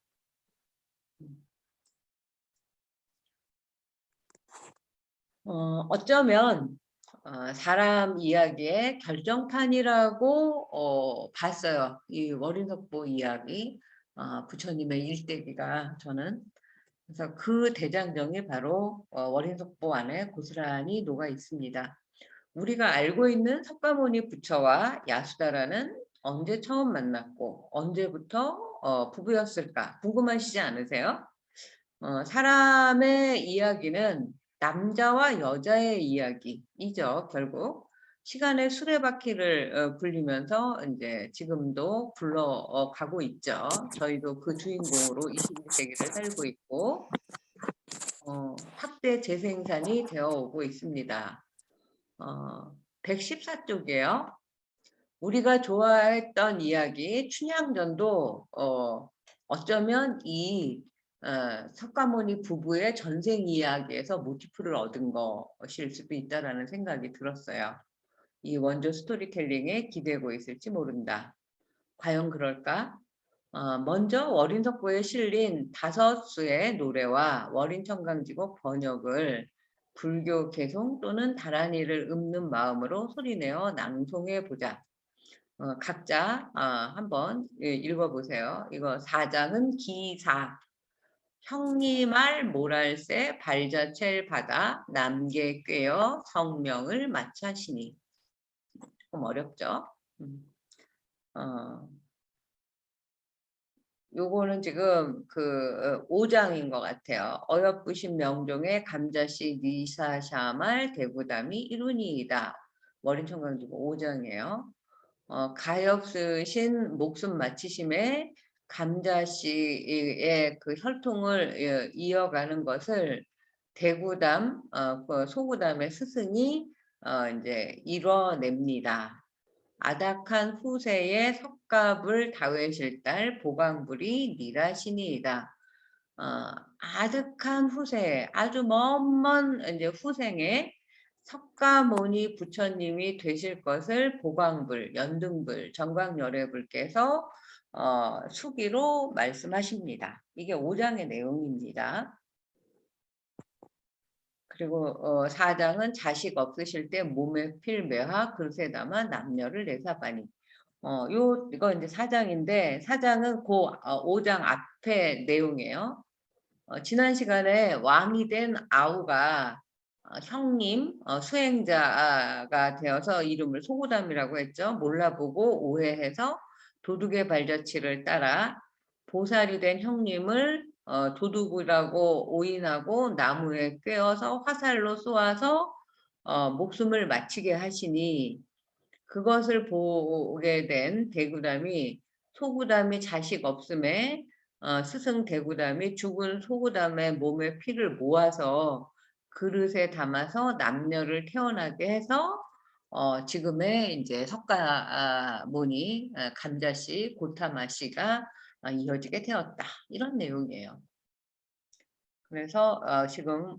어쩌면 사람 이야기의 결정판이라고 봤어요. 이 월인석보 이야기, 부처님의 일대기가 저는. 그래서 그 대장정이 바로 월인석보 안에 고스란히 녹아 있습니다. 우리가 알고 있는 석가모니 부처와 야수다라는 언제 처음 만났고 언제부터 부부였을까 궁금하시지 않으세요? 사람의 이야기는 남자와 여자의 이야기이죠. 결국 시간의 수레바퀴를 굴리면서 이제 지금도 굴러가고 있죠. 저희도 그 주인공으로 21세기를 살고 있고 확대 재생산이 되어 오고 있습니다. 114쪽이에요. 우리가 좋아했던 이야기 춘향전도 어쩌면 이 석가모니 부부의 전생 이야기에서 모티프를 얻은 것일 수도 있다라는 생각이 들었어요. 이 원조 스토리텔링에 기대고 있을지 모른다. 과연 그럴까? 먼저 월인석보에 실린 5수의 노래와 월인청강지곡 번역을 불교 개송 또는 다란이를 읊는 마음으로 소리내어 낭송해 보자. 각자 한번 읽어보세요. 이거 4장은 기사. 형님알 모랄세 발자체를 받아 남게 꿰어 성명을 마차시니. 조금 어렵죠? 요거는 지금 그 5장인 것 같아요. 어여쁘신 명종의 감자씨 니사샤말 대구담이 이룬이이다. 머린 청강지고 5장이에요. 가엾으신 목숨 마치심에 감자씨의 그 혈통을 이어가는 것을 대구담, 그 소구담의 스승이 이제 이뤄냅니다. 아닥한 후세의 석갑을 다외실 딸 보강불이 니라신이이다. 아득한 후세, 아주 먼 이제 후생에 석가모니 부처님이 되실 것을 보광불, 연등불, 정광열애불께서 수기로 말씀하십니다. 이게 5장의 내용입니다. 그리고 4장은 자식 없으실 때 몸에 필매화 그릇에 담아 남녀를 내사바니. 이거 이제 4장인데 4장은 그 5장 앞에 내용이에요. 지난 시간에 왕이 된 아우가 형님, 수행자가 되어서 이름을 소구담이라고 했죠. 몰라보고 오해해서 도둑의 발자취를 따라 보살이 된 형님을 도둑이라고 오인하고 나무에 꿰어서 화살로 쏘아서 목숨을 마치게 하시니 그것을 보게 된 대구담이 소구담이 자식 없음에 스승 대구담이 죽은 소구담의 몸의 피를 모아서 그릇에 담아서 남녀를 태어나게 해서 지금의 이제 석가모니 감자씨 고타마씨가 이어지게 되었다. 이런 내용이에요. 그래서 지금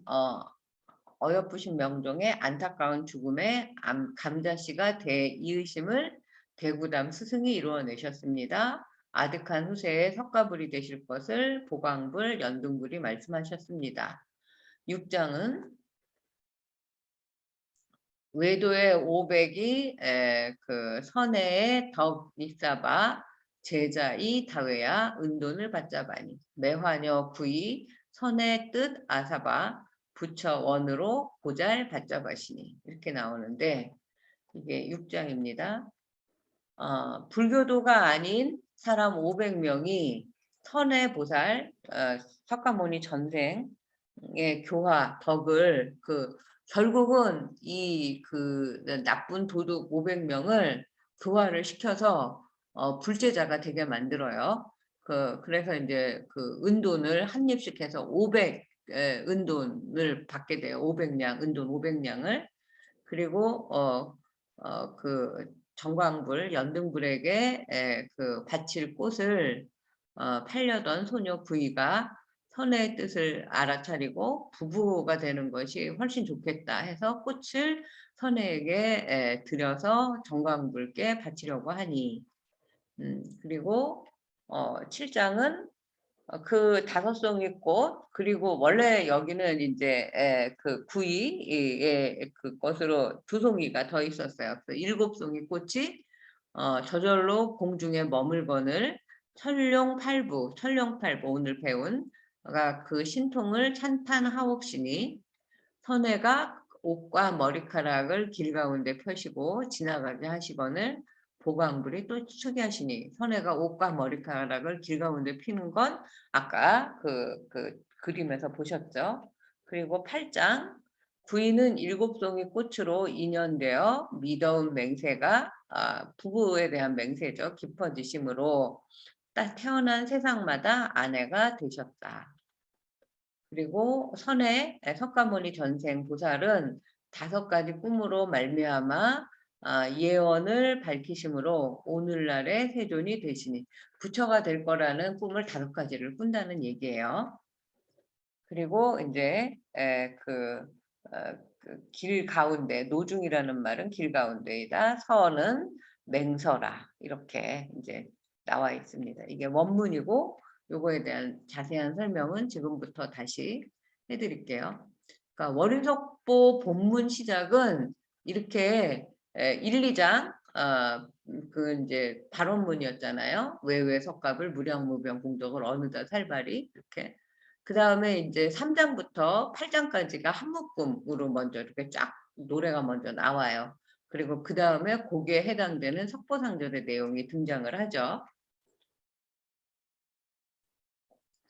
어여쁘신 명종의 안타까운 죽음에 감자씨가 대이으심을 대구담 스승이 이루어내셨습니다. 아득한 후세에 석가불이 되실 것을 보광불, 연등불이 말씀하셨습니다. 6장은 외도의 500이 그 선해의 덕이사바 제자이 다외야 은돈을 받자바니 매화녀 구이 선의 뜻 아사바 부처 원으로 보잘 받자바시니 이렇게 나오는데 이게 6장입니다. 불교도가 아닌 사람 500명이 선의 보살 석가모니 전생의 교화 덕을 결국은 이 나쁜 도둑 500명을 교화를 시켜서 불제자가 되게 만들어요. 그래서 이제 은돈을 한 입씩 해서 500 은돈을 받게 돼요. 500냥 은돈 500냥을 그리고 정광불 연등불에게 바칠 꽃을 팔려던 소녀 구이가 선의 뜻을 알아차리고 부부가 되는 것이 훨씬 좋겠다 해서 꽃을 선혜에게 드려서 정광불께 바치려고 하니 그리고 7장은 그 5송이 꽃 그리고 원래 여기는 이제 그 구이의 그 것으로 2송이가 더 있었어요. 그래서 7송이 꽃이 저절로 공중에 머물거늘 천룡팔부 오늘 배운 그 신통을 찬탄하옵시니 선해가 옷과 머리카락을 길 가운데 펴시고 지나가게 하시거늘 보광불이 또 추게 하시니 선해가 옷과 머리카락을 길 가운데 피는 건 아까 그 그림에서 보셨죠. 그리고 8장 구이는 7송이 꽃으로 인연되어 미더운 맹세가 부부에 대한 맹세죠. 깊어지심으로 딱 태어난 세상마다 아내가 되셨다. 그리고 선의 석가모니 전생 보살은 5가지 꿈으로 말미암아 예언을 밝히심으로 오늘날의 세존이 되시니 부처가 될 거라는 꿈을 5가지를 꾼다는 얘기예요. 그리고 이제 길 가운데 노중이라는 말은 길 가운데이다. 서는 맹서라 이렇게 이제 나와 있습니다. 이게 원문이고 요거에 대한 자세한 설명은 지금부터 다시 해드릴게요. 그러니까 월인석보 본문 시작은 이렇게 1, 2장 이제 발언문이었잖아요. 외외 석갑을 무량무병 공덕을 어느덧 살발이 이렇게 그 다음에 이제 3장부터 8장까지가 한 묶음으로 먼저 이렇게 쫙 노래가 먼저 나와요. 그리고 그 다음에 거기에 해당되는 석보상절의 내용이 등장을 하죠.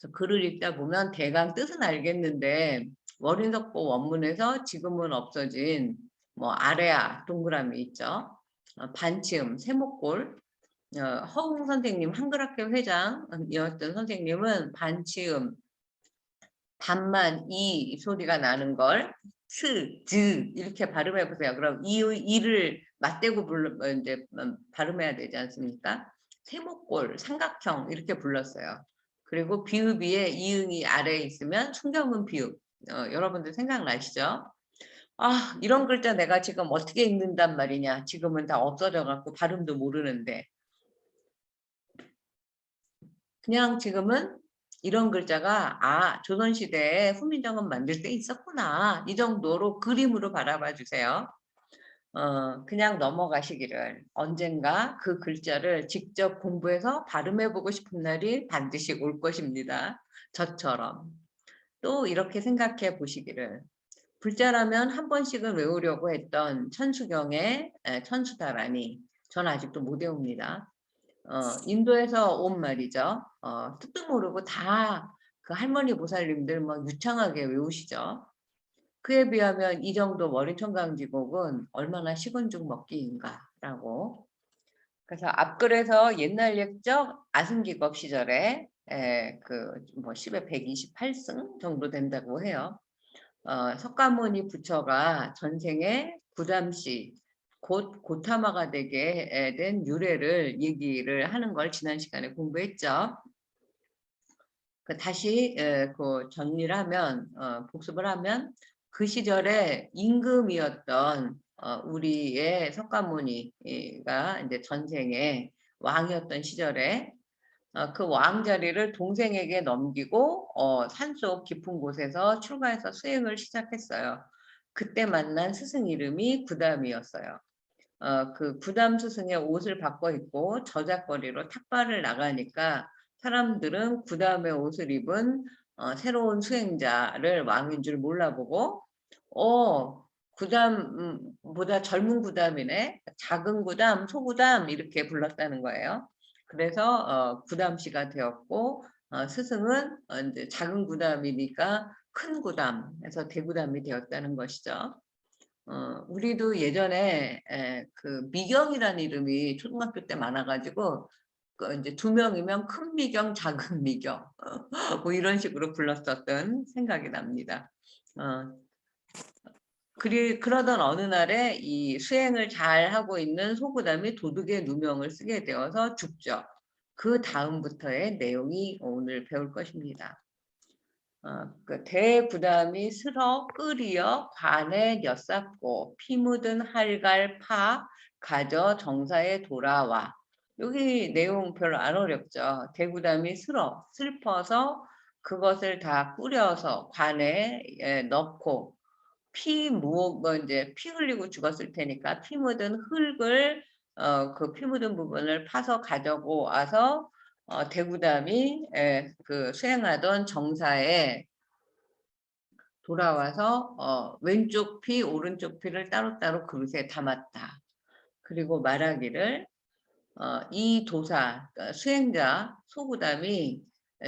그래서 글을 읽다 보면 대강 뜻은 알겠는데 월인석보 원문에서 지금은 없어진 뭐 아래아 동그라미 있죠. 반치음, 세목골. 허웅 선생님, 한글학교 회장이었던 선생님은 반치음, 반만 이 소리가 나는 걸 스, 즈 이렇게 발음해 보세요. 그럼 이를 맞대고 이제 발음해야 되지 않습니까? 세목골, 삼각형 이렇게 불렀어요. 그리고 비읍이에 이응이 아래에 있으면 순경은 비읍. 여러분들 생각나시죠? 아, 이런 글자 내가 지금 어떻게 읽는단 말이냐. 지금은 다 없어져 갖고 발음도 모르는데. 그냥 지금은 이런 글자가 조선시대에 후민정음 만들 때 있었구나. 이 정도로 그림으로 바라봐 주세요. 그냥 넘어가시기를. 언젠가 그 글자를 직접 공부해서 발음해보고 싶은 날이 반드시 올 것입니다. 저처럼. 또 이렇게 생각해 보시기를. 글자라면 한 번씩은 외우려고 했던 천수경의 천수다라니. 전 아직도 못 외웁니다. 인도에서 온 말이죠. 뜻도 모르고 다 그 할머니 보살님들 막 유창하게 외우시죠. 그에 비하면 이 정도 머리총각지곡은 얼마나 식은 죽 먹기인가라고. 그래서 앞글에서 옛날 옛적 아승기법 시절에 그뭐 10에 128승 정도 된다고 해요. 석가모니 부처가 전생에 구담시 곧 고타마가 되게 된 유래를 얘기를 하는 걸 지난 시간에 공부했죠. 다시 그 정리를 하면 복습을 하면 그 시절에 임금이었던 우리의 석가모니가 이제 전생에 왕이었던 시절에 그 왕자리를 동생에게 넘기고 산속 깊은 곳에서 출가해서 수행을 시작했어요. 그때 만난 스승 이름이 구담이었어요. 그 구담 스승의 옷을 바꿔 입고 저작거리로 탁발을 나가니까 사람들은 구담의 옷을 입은 새로운 수행자를 왕인 줄 몰라보고 구담보다 젊은 구담이네, 작은 구담, 소구담 이렇게 불렀다는 거예요. 그래서 구담씨가 되었고 스승은 이제 작은 구담이니까 큰 구담에서 대구담이 되었다는 것이죠. 우리도 예전에 그 미경이라는 이름이 초등학교 때 많아가지고 그 이제 두 명이면 큰 미경, 작은 미경 뭐 이런 식으로 불렀었던 생각이 납니다. 그러던 어느 날에 이 수행을 잘 하고 있는 소구담이 도둑의 누명을 쓰게 되어서 죽죠. 그 다음부터의 내용이 오늘 배울 것입니다. 그 대구담이 슬어 끓이어 관에 엿쌌고 피 묻은 할갈 파 가져 정사에 돌아와. 여기 내용 별로 안 어렵죠. 대구담이 슬퍼서 그것을 다 끓여서 관에 넣고 이제 피 흘리고 죽었을 테니까 피 묻은 흙을 그 피 묻은 부분을 파서 가져고 와서 대구담이 그 수행하던 정사에 돌아와서 왼쪽 피 오른쪽 피를 따로따로 그릇에 담았다. 그리고 말하기를 이 도사 그러니까 수행자 소구담이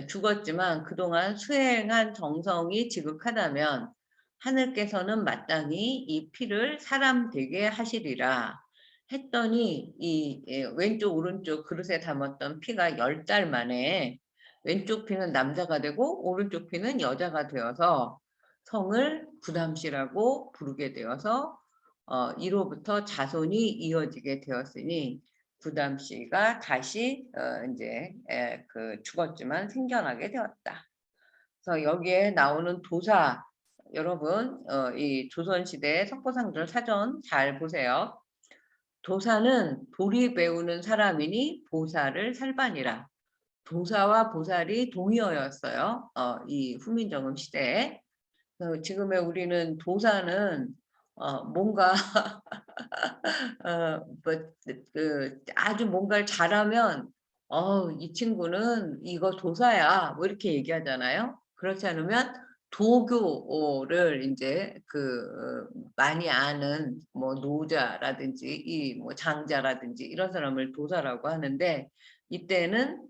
죽었지만 그동안 수행한 정성이 지극하다면 하늘께서는 마땅히 이 피를 사람 되게 하시리라 했더니 이 왼쪽 오른쪽 그릇에 담았던 피가 10달 만에 왼쪽 피는 남자가 되고 오른쪽 피는 여자가 되어서 성을 구담씨라고 부르게 되어서 이로부터 자손이 이어지게 되었으니 구담씨가 다시 이제 그 죽었지만 생겨나게 되었다. 그래서 여기에 나오는 도사 여러분 이 조선시대 석고상절 사전 잘 보세요. 도사는 도리 배우는 사람이니 보살을 살바니라. 도사와 보살이 동의어였어요. 이 후민정음 시대에. 지금의 우리는 도사는 뭔가 아주 뭔가를 잘하면 이 친구는 이거 도사야 뭐 이렇게 얘기하잖아요. 그렇지 않으면 도교를 이제 많이 아는 뭐 노자라든지 이 뭐 장자라든지 이런 사람을 도사라고 하는데 이때는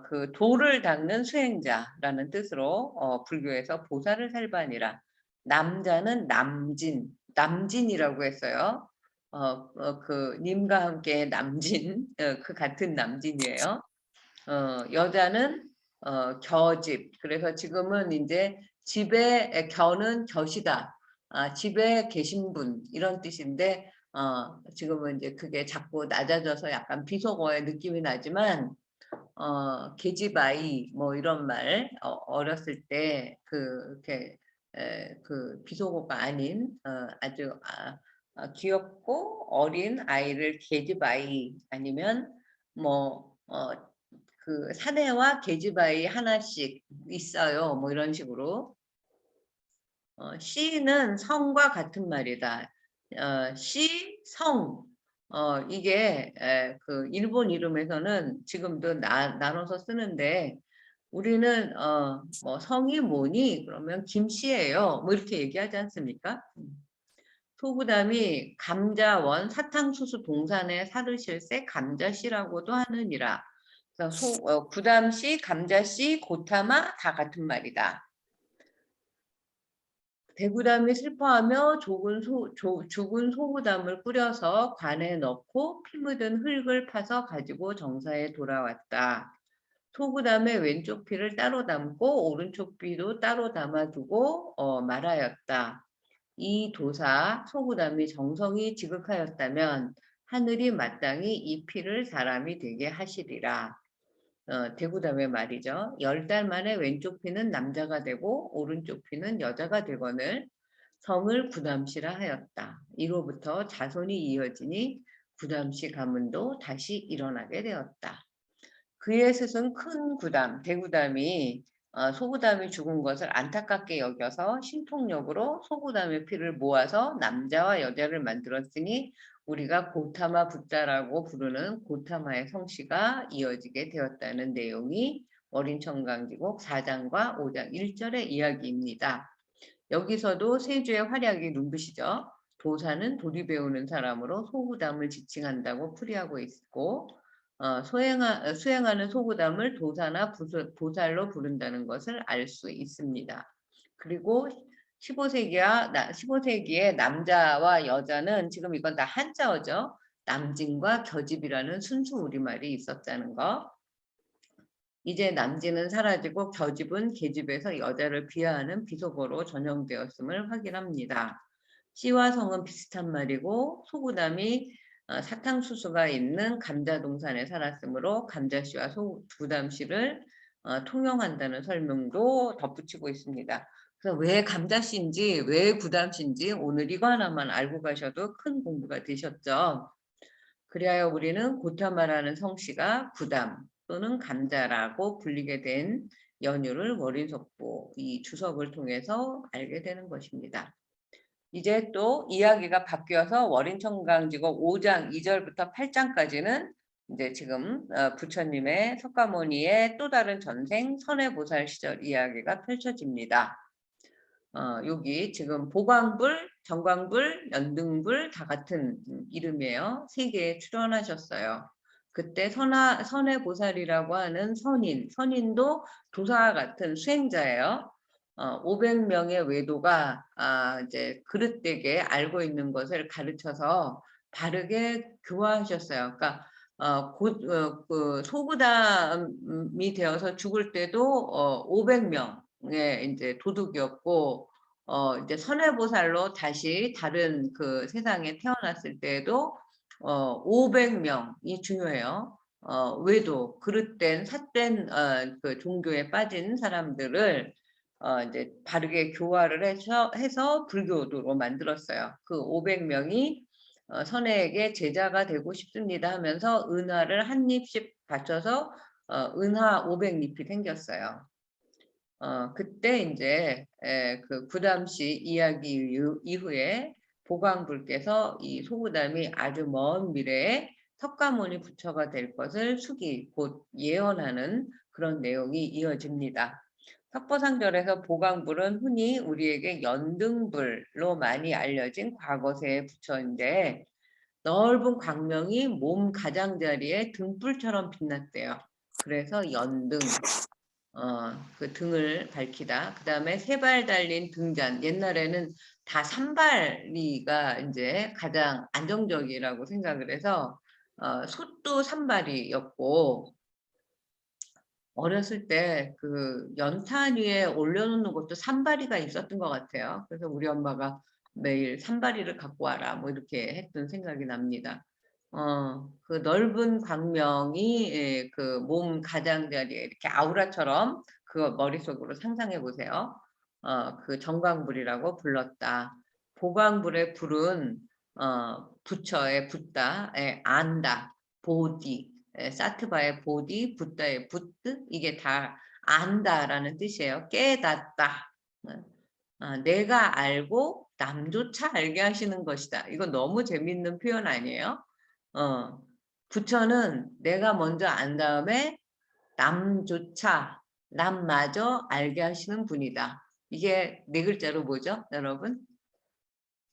그 도를 닦는 수행자라는 뜻으로 불교에서 보살을 살바니라. 남자는 남진이라고 했어요. 그 님과 함께 남진, 그 같은 남진이에요. 여자는 겨집. 그래서 지금은 이제 집에 겨는 곁이다. 집에 계신 분 이런 뜻인데 지금은 이제 그게 자꾸 낮아져서 약간 비속어의 느낌이 나지만 계집아이 뭐 이런 말 어렸을 때 이렇게 그 비속어가 아닌 아주 귀엽고 어린 아이를 계집아이 아니면 뭐 그 사내와 계집아이 하나씩 있어요. 뭐 이런 식으로. 시는 성과 같은 말이다. 시, 성. 이게 그 일본 이름에서는 지금도 나눠서 쓰는데 우리는 뭐 성이 뭐니? 그러면 김씨예요. 뭐 이렇게 얘기하지 않습니까? 소구담이 감자원 사탕수수 동산에 사르실세 감자씨라고도 하느니라. 그래서 구담씨, 감자씨, 고타마 다 같은 말이다. 대구담이 슬퍼하며 죽은 소구담을 뿌려서 관에 넣고 피 묻은 흙을 파서 가지고 정사에 돌아왔다. 소구담의 왼쪽 피를 따로 담고 오른쪽 피도 따로 담아두고 말하였다. 이 도사 소구담이 정성이 지극하였다면 하늘이 마땅히 이 피를 사람이 되게 하시리라. 대구담의 말이죠. 10달 만에 왼쪽 피는 남자가 되고 오른쪽 피는 여자가 되거늘 성을 구담시라 하였다. 이로부터 자손이 이어지니 구담시 가문도 다시 일어나게 되었다. 그의 스승 큰 구담, 대구담이 소구담이 죽은 것을 안타깝게 여겨서 신통력으로 소구담의 피를 모아서 남자와 여자를 만들었으니 우리가 고타마 붓자라고 부르는 고타마의 성씨가 이어지게 되었다는 내용이 어린청강지곡 4장과 5장 1절의 이야기입니다. 여기서도 세주의 활약이 눈부시죠. 도사는 도리 배우는 사람으로 소구담을 지칭한다고 풀이하고 있고 수행하는 소구담을 도사나 보살로 부른다는 것을 알 수 있습니다. 그리고 15세기의 남자와 여자는 지금 이건 다 한자어죠. 남진과 겨집이라는 순수 우리말이 있었다는 거. 이제 남진은 사라지고 겨집은 계집에서 여자를 비하하는 비속어로 전형되었음을 확인합니다. 씨와 성은 비슷한 말이고 소구담이 사탕수수가 있는 감자동산에 살았으므로 감자씨와 구담씨를 통용한다는 설명도 덧붙이고 있습니다. 그래서 왜 감자씨인지 왜 구담씨인지 오늘 이거 하나만 알고 가셔도 큰 공부가 되셨죠. 그리하여 우리는 고타마라는 성씨가 구담 또는 감자라고 불리게 된 연유를 월인석보 이 주석을 통해서 알게 되는 것입니다. 이제 또 이야기가 바뀌어서 월인청강지곡 5장 2절부터 8장까지는 이제 지금 부처님의 석가모니의 또 다른 전생 선해보살 시절 이야기가 펼쳐집니다. 여기 지금 보광불, 정광불, 연등불 다 같은 이름이에요. 3개에 출연하셨어요. 그때 선해보살이라고 하는 선인도 도사와 같은 수행자예요. 500명의 외도가 이제 그릇되게 알고 있는 것을 가르쳐서 바르게 교화하셨어요. 그러니까 그 소구담이 되어서 죽을 때도 500명의 이제 도둑이었고 이제 선해보살로 다시 다른 그 세상에 태어났을 때도 500명이 중요해요. 외도 그릇된 삿된 그 종교에 빠진 사람들을 이제 바르게 교화를 해서 불교도로 만들었어요. 그 500명이 선해에게 제자가 되고 싶습니다 하면서 은화를 한 입씩 바쳐서 은화 500잎이 생겼어요. 그때 이제 그 구담씨 이야기 이후에 보광불께서 이 소구담이 아주 먼 미래에 석가모니 부처가 될 것을 곧 예언하는 그런 내용이 이어집니다. 석보상절에서 보광불은 흔히 우리에게 연등불로 많이 알려진 과거세의 부처인데 넓은 광명이 몸 가장자리에 등불처럼 빛났대요. 그래서 연등, 그 등을 밝히다. 그 다음에 세 발 달린 등잔. 옛날에는 다 산발이가 이제 가장 안정적이라고 생각을 해서 솥도 산발이었고, 어렸을 때 그 연탄 위에 올려놓는 것도 산발이가 있었던 것 같아요. 그래서 우리 엄마가 매일 산발이를 갖고 와라 뭐 이렇게 했던 생각이 납니다. 그 넓은 광명이 그 몸 가장자리에 이렇게 아우라처럼 그거 머릿속으로 상상해 보세요. 그 정광불이라고 불렀다. 보광불의 불은 부처에 붙다, 안다, 보디, 사트바의 보디, 붓다의 붓드, 이게 다 안다라는 뜻이에요. 깨닫다. 내가 알고 남조차 알게 하시는 것이다. 이거 너무 재밌는 표현 아니에요? 부처는 내가 먼저 안 다음에 남조차, 남마저 알게 하시는 분이다. 이게 네 글자로 뭐죠, 여러분?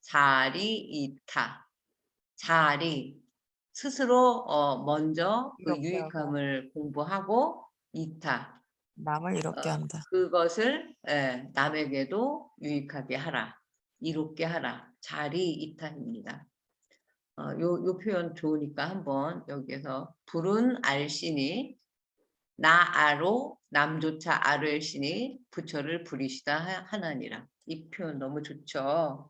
자리이타. 자리. 스스로 먼저 그 이롭게 하고 유익함을 공부하고 이타. 남을 이롭게 한다. 그것을 남에게도 유익하게 하라. 이롭게 하라. 자리 이타입니다. 요 표현 좋으니까 한번 여기에서 불은 알시니 나아로 남조차 아뢰시니 부처를 부리시다 하나니라. 이 표현 너무 좋죠.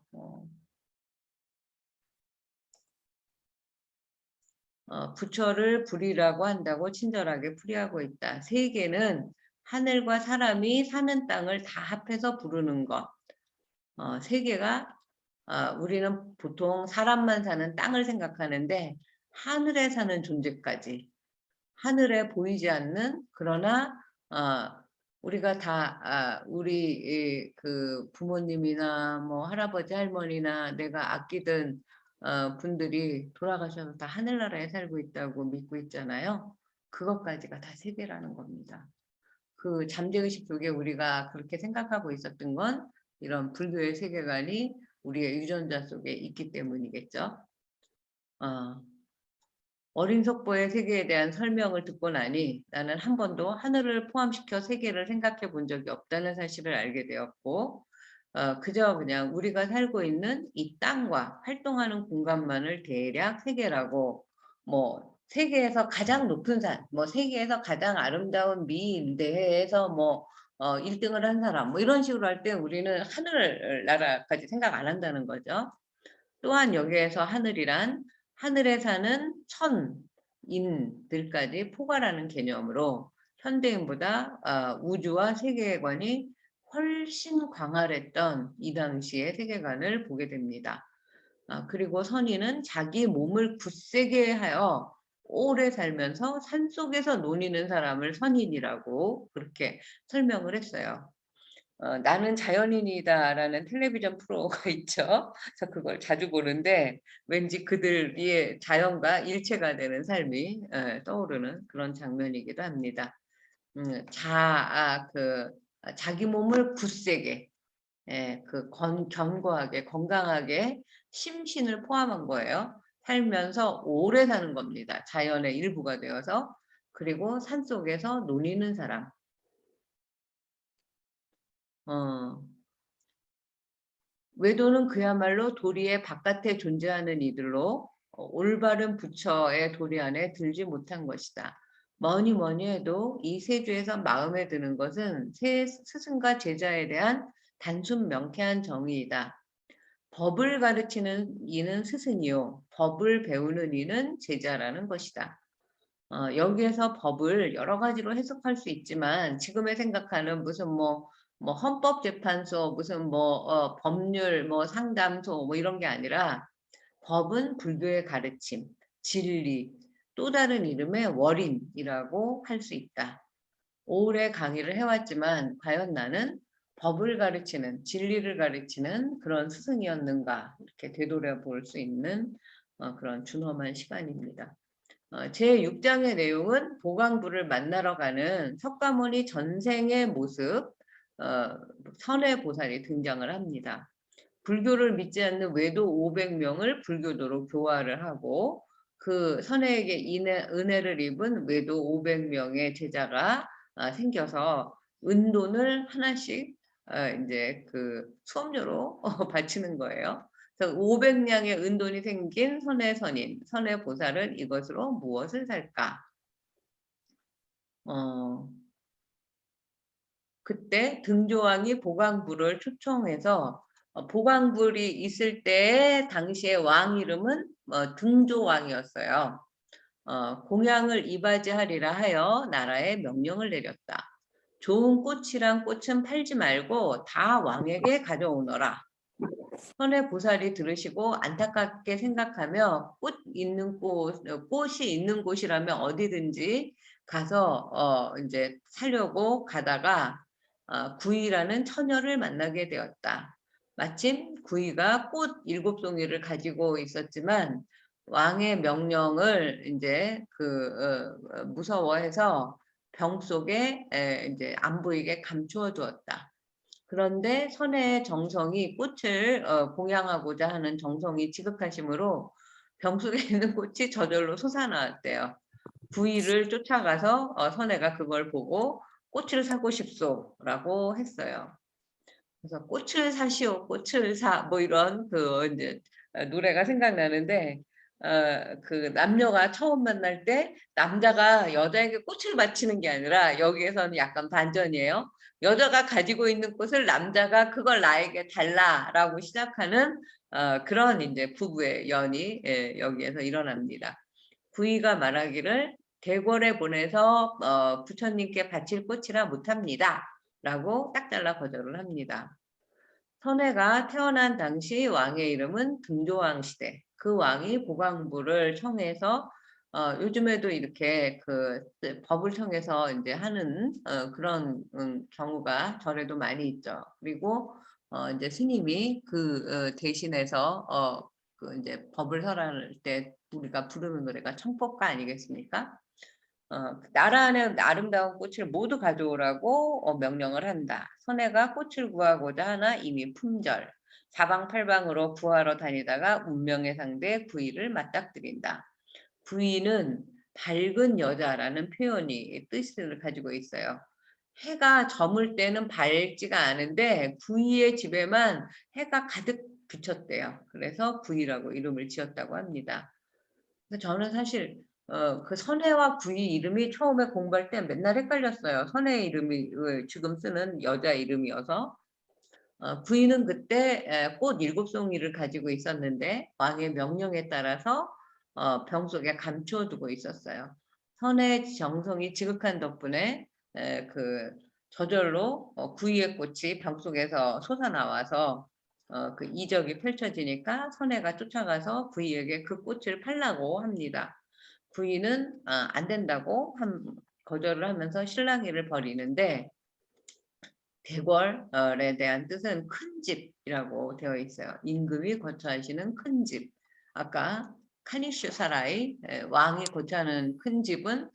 부처를 부리라고 한다고 친절하게 풀이하고 있다. 세계는 하늘과 사람이 사는 땅을 다 합해서 부르는 것. 세계가 우리는 보통 사람만 사는 땅을 생각하는데 하늘에 사는 존재까지, 하늘에 보이지 않는, 그러나 우리가 다 우리 그 부모님이나 뭐 할아버지 할머니나 내가 아끼던 분들이 돌아가셔서 다 하늘나라에 살고 있다고 믿고 있잖아요. 그것까지가 다 세계라는 겁니다. 그 잠재의식 속에 우리가 그렇게 생각하고 있었던 건 이런 불교의 세계관이 우리의 유전자 속에 있기 때문이겠죠. 어린 속보의 세계에 대한 설명을 듣고 나니 나는 한 번도 하늘을 포함시켜 세계를 생각해 본 적이 없다는 사실을 알게 되었고, 그저 그냥 우리가 살고 있는 이 땅과 활동하는 공간만을 대략 세계라고, 뭐 세계에서 가장 높은 산, 뭐 세계에서 가장 아름다운 미인 대회에서 뭐 1등을 한 사람, 뭐 이런 식으로 할 때 우리는 하늘나라까지 생각 안 한다는 거죠. 또한 여기에서 하늘이란 하늘에 사는 천인들까지 포괄하는 개념으로 현대인보다 우주와 세계관이 훨씬 광활했던 이 당시의 세계관을 보게 됩니다. 그리고 선인은 자기 몸을 굳세게 하여 오래 살면서 산속에서 노니는 사람을 선인이라고 그렇게 설명을 했어요. 나는 자연인이다라는 텔레비전 프로가 있죠. 그래서 그걸 자주 보는데 왠지 그들의 자연과 일체가 되는 삶이 떠오르는 그런 장면이기도 합니다. 자기 몸을 굳세게, 견고하게, 건강하게 심신을 포함한 거예요. 살면서 오래 사는 겁니다. 자연의 일부가 되어서. 그리고 산속에서 노니는 사람. 외도는 그야말로 도리의 바깥에 존재하는 이들로 올바른 부처의 도리 안에 들지 못한 것이다. 뭐니 뭐니 해도 이 세주에서 마음에 드는 것은 스승과 제자에 대한 단순 명쾌한 정의이다. 법을 가르치는 이는 스승이요, 법을 배우는 이는 제자라는 것이다. 여기에서 법을 여러 가지로 해석할 수 있지만 지금의 생각하는 무슨 뭐 헌법재판소, 무슨 법률 상담소 뭐 이런 게 아니라 법은 불교의 가르침, 진리, 또 다른 이름의 월인이라고 할 수 있다. 오래 강의를 해왔지만 과연 나는 법을 가르치는, 진리를 가르치는 그런 스승이었는가, 이렇게 되돌아볼 수 있는 그런 준엄한 시간입니다. 제6장의 내용은 보광불을 만나러 가는 석가모니 전생의 모습, 선의 보살이 등장을 합니다. 불교를 믿지 않는 외도 500명을 불교도로 교화를 하고 그 선혜에게 은혜를 입은 외도 500명의 제자가 생겨서 은돈을 하나씩 이제 그 수업료로 바치는 거예요. 그래서 500냥의 은돈이 생긴 선혜선인, 선혜보살은 이것으로 무엇을 살까? 그때 등조왕이 보강불을 초청해서 보강불이 있을 때 당시에 왕 이름은 등조왕이었어요. 공양을 이바지하리라 하여 나라에 명령을 내렸다. 좋은 꽃이랑 꽃은 팔지 말고 다 왕에게 가져오너라. 선의 보살이 들으시고 안타깝게 생각하며 꽃이 있는 곳이라면 어디든지 가서 이제 살려고 가다가 구이라는 처녀를 만나게 되었다. 마침 구이가 꽃 7송이를 가지고 있었지만 왕의 명령을 이제 무서워해서 병 속에 이제 안 보이게 감추어 두었다. 그런데 선의 정성이 꽃을 봉양하고자 하는 정성이 지극하심으로 병 속에 있는 꽃이 저절로 솟아나왔대요. 구이를 쫓아가서 선혜가 그걸 보고 꽃을 사고 싶소라고 했어요. 그래서 꽃을 사시오, 꽃을 사, 뭐 이런 이제 노래가 생각나는데 그 남녀가 처음 만날 때 남자가 여자에게 꽃을 바치는 게 아니라 여기에서는 약간 반전이에요. 여자가 가지고 있는 꽃을 남자가 그걸 나에게 달라라고 시작하는 그런 이제 부부의 연이 여기에서 일어납니다. 구이가 말하기를 대궐에 보내서 부처님께 바칠 꽃이라 못합니다. 라고 딱 잘라 거절을 합니다. 선혜가 태어난 당시 왕의 이름은 등조왕 시대. 그 왕이 보강부를 청해서 요즘에도 이렇게 그 법을 청해서 이제 하는 그런 경우가 절에도 많이 있죠. 그리고 이제 스님이 그 대신해서 그 이제 법을 설할 때 우리가 부르는 노래가 청법가 아니겠습니까? 나라 안에 아름다운 꽃을 모두 가져오라고 명령을 한다. 선혜가 꽃을 구하고자 하나 이미 품절. 사방팔방으로 구하러 다니다가 운명의 상대 구이를 맞닥뜨린다. 구이는 밝은 여자라는 표현이 뜻을 가지고 있어요. 해가 저물 때는 밝지가 않은데 구이의 집에만 해가 가득 비쳤대요. 그래서 구이라고 이름을 지었다고 합니다. 저는 사실 그 선혜와 구이 이름이 처음에 공부할 때 맨날 헷갈렸어요. 선혜 이름이 지금 쓰는 여자 이름이어서 구이는 그때 꽃 7송이를 가지고 있었는데 왕의 명령에 따라서 병 속에 감추어두고 있었어요. 선의 정성이 지극한 덕분에 그 저절로 구이의 꽃이 병 속에서 솟아나와서 그 이적이 펼쳐지니까 선혜가 쫓아가서 구이에게 그 꽃을 팔라고 합니다. 구이는 안 된다고 거절을 하면서 실랑이를 벌이는데 대궐에 대한 뜻은 큰 집이라고 되어 있어요. 임금이 거처하시는 큰 집. 아까 카니슈 사라이 왕이 거처하는 큰 집은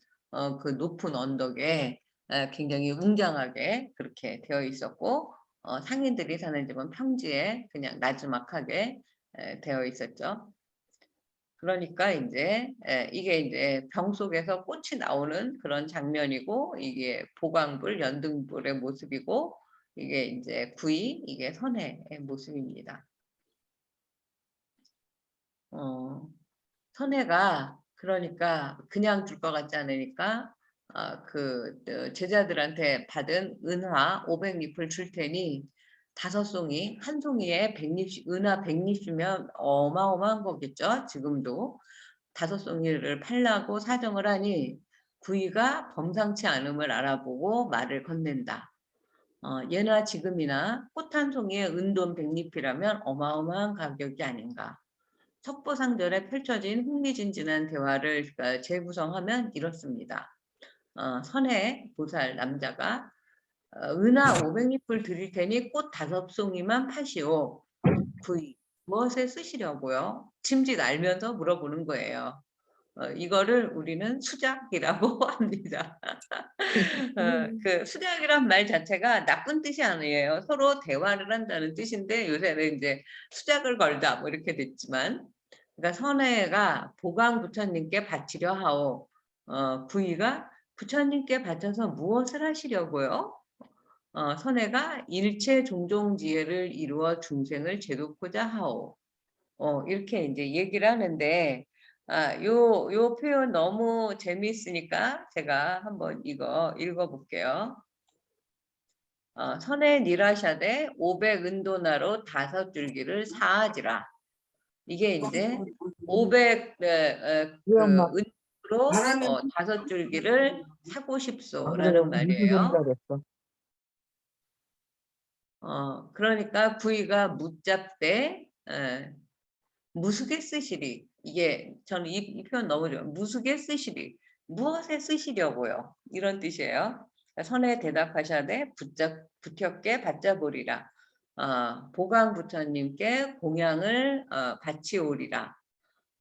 그 높은 언덕에 굉장히 웅장하게 그렇게 되어 있었고 상인들이 사는 집은 평지에 그냥 나지막하게 되어 있었죠. 그러니까 이제 이게 이제 병 속에서 꽃이 나오는 그런 장면이고 이게 보광불, 연등불의 모습이고 이게 이제 구이, 이게 선혜의 모습입니다. 선혜가 그러니까 그냥 줄 것 같지 않으니까 그 제자들한테 받은 은화 500잎을 줄 테니 5송이, 한 송이에 100잎, 은화 100잎이면 어마어마한 거겠죠. 지금도 5송이를 팔라고 사정을 하니 구이가 범상치 않음을 알아보고 말을 건넨다. 예나 지금이나 꽃 한 송이에 은돈 100잎이라면 어마어마한 가격이 아닌가. 석보상절에 펼쳐진 흥미진진한 대화를 재구성하면 이렇습니다. 선혜 보살 남자가 은하 500잎을 드릴 테니 꽃 5송이만 파시오. 구이 무엇에 쓰시려고요? 짐짓 알면서 물어보는 거예요. 이거를 우리는 수작이라고 합니다. 그 수작이란 말 자체가 나쁜 뜻이 아니에요. 서로 대화를 한다는 뜻인데 요새는 이제 수작을 걸다 뭐 이렇게 됐지만 그러니까 선혜가 보강 부처님께 바치려 하오. 구이가 부처님께 바쳐서 무엇을 하시려고요? 선혜가 일체 종종지혜를 이루어 중생을 제도코자 하오. 이렇게 이제 얘기를 하는데, 요 표현 너무 재미있으니까 제가 한번 이거 읽어볼게요. 선혜 니라샤데 500은도나로 5줄기를 사하지라. 이게 이제 500 은으로 5줄기를 사고 싶소라는 말이에요. 그러니까 구이가 묻잡되 무수게 쓰시리. 이게 저는 이 표현 너무 좋아요. 무수게 쓰시리. 무엇에 쓰시려고요? 이런 뜻이에요. 선에 대답하셔되 부처께 받자보리라. 보강 부처님께 공양을 바치오리라.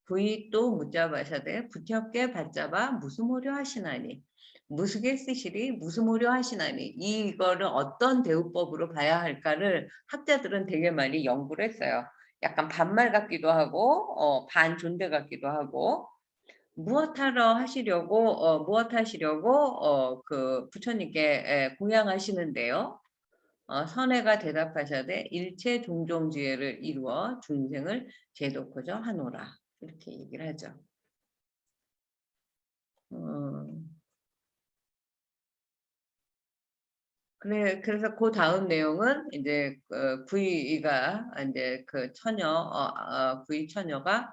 부이 또 묻잡으셔되 부처께 받잡아 무수모려 하시나니. 무수게 쓰시리 무수모려 하시나니. 이거를 어떤 대우법으로 봐야 할까를 학자들은 되게 많이 연구를 했어요. 약간 반말 같기도 하고 반존대 같기도 하고, 무엇 하시려고 그 부처님께 공양하시는데요. 선혜가 대답하셔되 일체 종종지혜를 이루어 중생을 제도코저 하노라. 이렇게 얘기를 하죠. 그래서 그 다음 내용은 이제 구이가 이제 그 구이 처녀가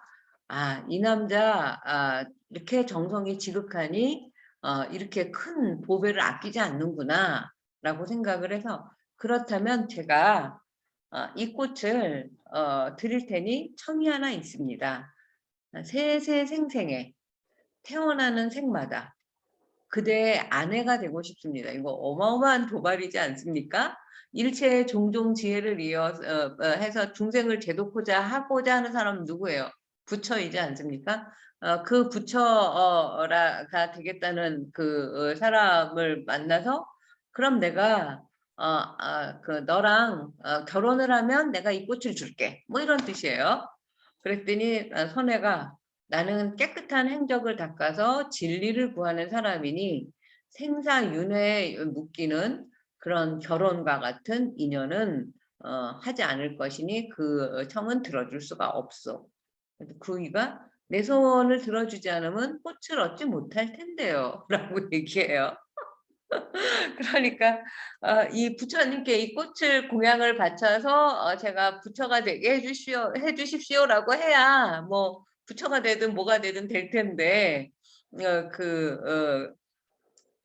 이 남자 이렇게 정성이 지극하니 이렇게 큰 보배를 아끼지 않는구나 라고 생각을 해서, 그렇다면 제가 이 꽃을 드릴 테니 청이 하나 있습니다. 세세생생에 태어나는 생마다 그대의 아내가 되고 싶습니다. 이거 어마어마한 도발이지 않습니까? 일체의 종종 지혜를 해서 중생을 제도코자 하고자 하는 사람은 누구예요? 부처이지 않습니까? 그 부처가 되겠다는 그 사람을 만나서, 그럼 내가 너랑 결혼을 하면 내가 이 꽃을 줄게. 뭐 이런 뜻이에요. 그랬더니 선혜가 나는 깨끗한 행적을 닦아서 진리를 구하는 사람이니 생사윤회에 묶이는 그런 결혼과 같은 인연은 하지 않을 것이니 그 청은 들어줄 수가 없어. 구이가 내 소원을 들어주지 않으면 꽃을 얻지 못할 텐데요 라고 얘기해요. 그러니까 이 부처님께 이 꽃을 공양을 바쳐서 제가 부처가 되게 해주십시오라고 해야 뭐 부처가 되든 뭐가 되든 될 텐데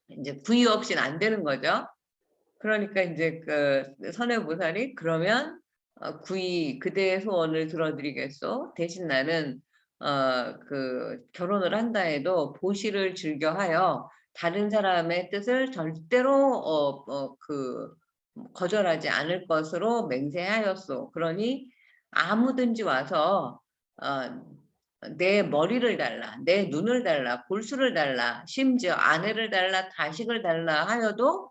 이제 부의 없이는 안 되는 거죠. 그러니까 이제 그 선해보살이 그러면 구이 그대의 소원을 들어드리겠소. 대신 나는 그 결혼을 한다 해도 보시를 즐겨하여 다른 사람의 뜻을 절대로 거절하지 않을 것으로 맹세하였소. 그러니 아무든지 와서 내 머리를 달라, 내 눈을 달라, 골수를 달라, 심지어 아내를 달라, 자식을 달라 하여도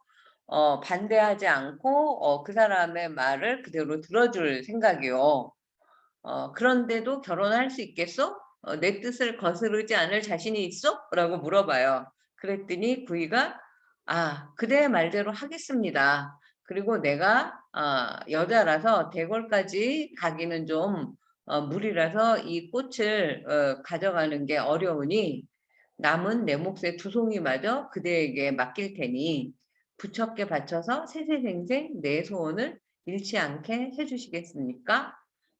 반대하지 않고 그 사람의 말을 그대로 들어줄 생각이요. 그런데도 결혼할 수 있겠어? 내 뜻을 거스르지 않을 자신이 있어? 라고 물어봐요. 그랬더니 구이가 그대의 말대로 하겠습니다. 그리고 내가 여자라서 대궐까지 가기는 좀 무리라서 이 꽃을 가져가는 게 어려우니 남은 내 몫의 2송이마저 그대에게 맡길 테니 부처께 바쳐서 세세생생 내 소원을 잃지 않게 해주시겠습니까?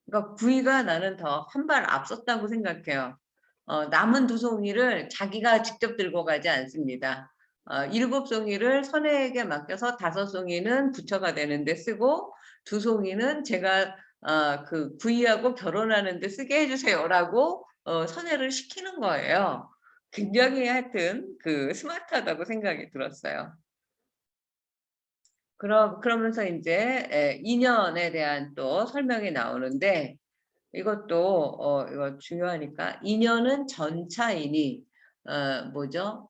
그러니까 구이가 나는 더 한 발 앞섰다고 생각해요. 남은 2송이를 자기가 직접 들고 가지 않습니다. 7송이를 선혜에게 맡겨서 5송이는 부처가 되는데 쓰고 2송이는 제가 그 구이하고 결혼하는 데 쓰게 해주세요라고 선혜를 시키는 거예요. 굉장히 하여튼 그 스마트하다고 생각이 들었어요. 그러면서 이제 인연에 대한 또 설명이 나오는데, 이것도 이거 중요하니까, 인연은 전차이니 뭐죠?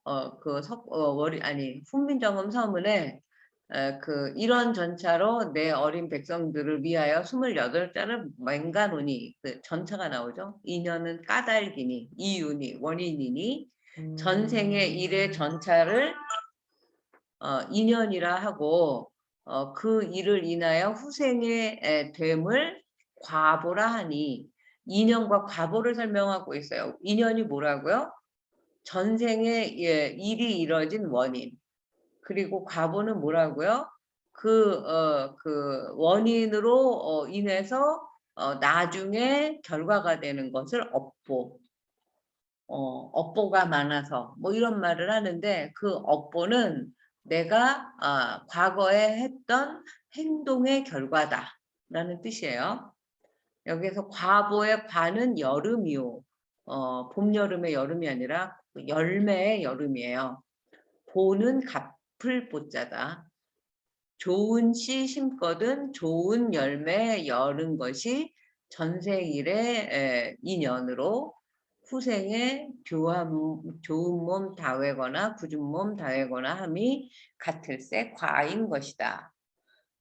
훈민정음 서문에 이런 전차로 내 어린 백성들을 위하여 28자를 맹가노니 그 전차가 나오죠. 인연은 까닭이니 이유니 원인이니 전생의 일의 전차를 인연이라 하고 그 일을 인하여 후생의 됨을 과보라 하니 인연과 과보를 설명하고 있어요. 인연이 뭐라고요? 전생의 일이 이뤄진 원인. 그리고 과보는 뭐라고요? 그 원인으로 인해서 나중에 결과가 되는 것을 업보. 업보가 많아서 뭐 이런 말을 하는데 그 업보는 내가 과거에 했던 행동의 결과다라는 뜻이에요. 여기서 과보의 과는 여름이요. 봄, 여름의 여름이 아니라 열매의 여름이에요. 보는 갚을 보자다. 좋은 씨 심거든 좋은 열매 여는 것이 전생일의 인연으로 후생에 좋은 몸 다회거나 굳은 몸 다회거나 함이 같을세 과인 것이다.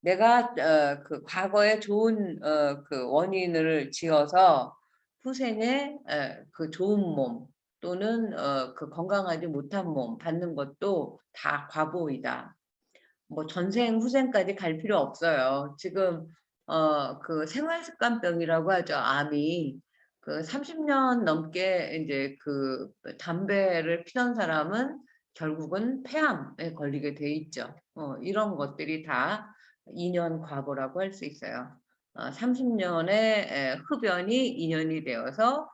내가 그 과거에 좋은 그 원인을 지어서 후생에 그 좋은 몸 또는 그 건강하지 못한 몸 받는 것도 다 과보이다. 뭐 전생 후생까지 갈 필요 없어요. 지금 그 생활습관병이라고 하죠. 암이 그 30년 넘게 이제 그 담배를 피던 사람은 결국은 폐암에 걸리게 돼 있죠. 이런 것들이 다 인연 과보라고 할 수 있어요. 30년의 흡연이 인연이 되어서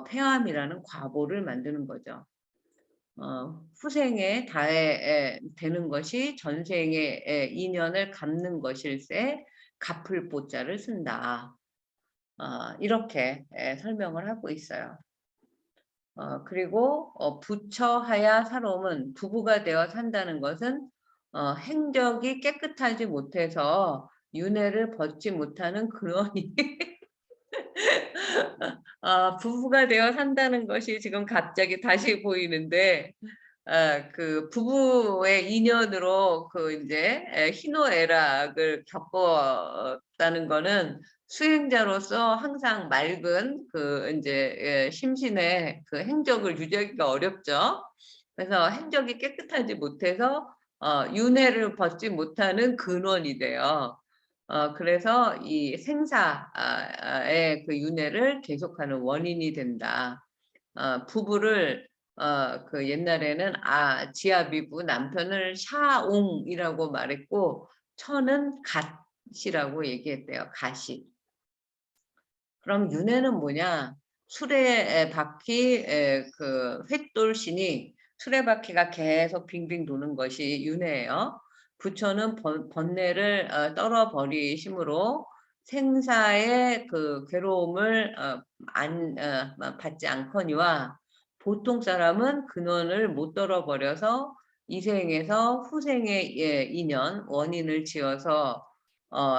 폐암이라는 과보를 만드는 거죠. 후생에 되는 것이 전생의 인연을 갚는 것일세 갚을 보자를 쓴다. 이렇게 설명을 하고 있어요. 그리고 부처하야 사롬은 부부가 되어 산다는 것은 행적이 깨끗하지 못해서 윤회를 벗지 못하는 그러니 부부가 되어 산다는 것이 지금 갑자기 다시 보이는데 그 부부의 인연으로 그 이제 희노애락을 겪었다는 거는 수행자로서 항상 맑은 그 이제 심신의 그 행적을 유지하기가 어렵죠. 그래서 행적이 깨끗하지 못해서 윤회를 벗지 못하는 근원이 돼요. 그래서 이 생사의 그 윤회를 계속하는 원인이 된다. 부부를 그 옛날에는 지아비부 남편을 샤옹이라고 말했고 처는 갓이라고 얘기했대요. 갓이. 그럼 윤회는 뭐냐? 수레바퀴 그 횃돌신이 수레바퀴가 계속 빙빙 도는 것이 윤회예요. 부처는 번뇌를 떨어버리심으로 생사의 그 괴로움을 받지 않거니와 보통 사람은 근원을 못 떨어버려서 이생에서 후생의 인연 원인을 지어서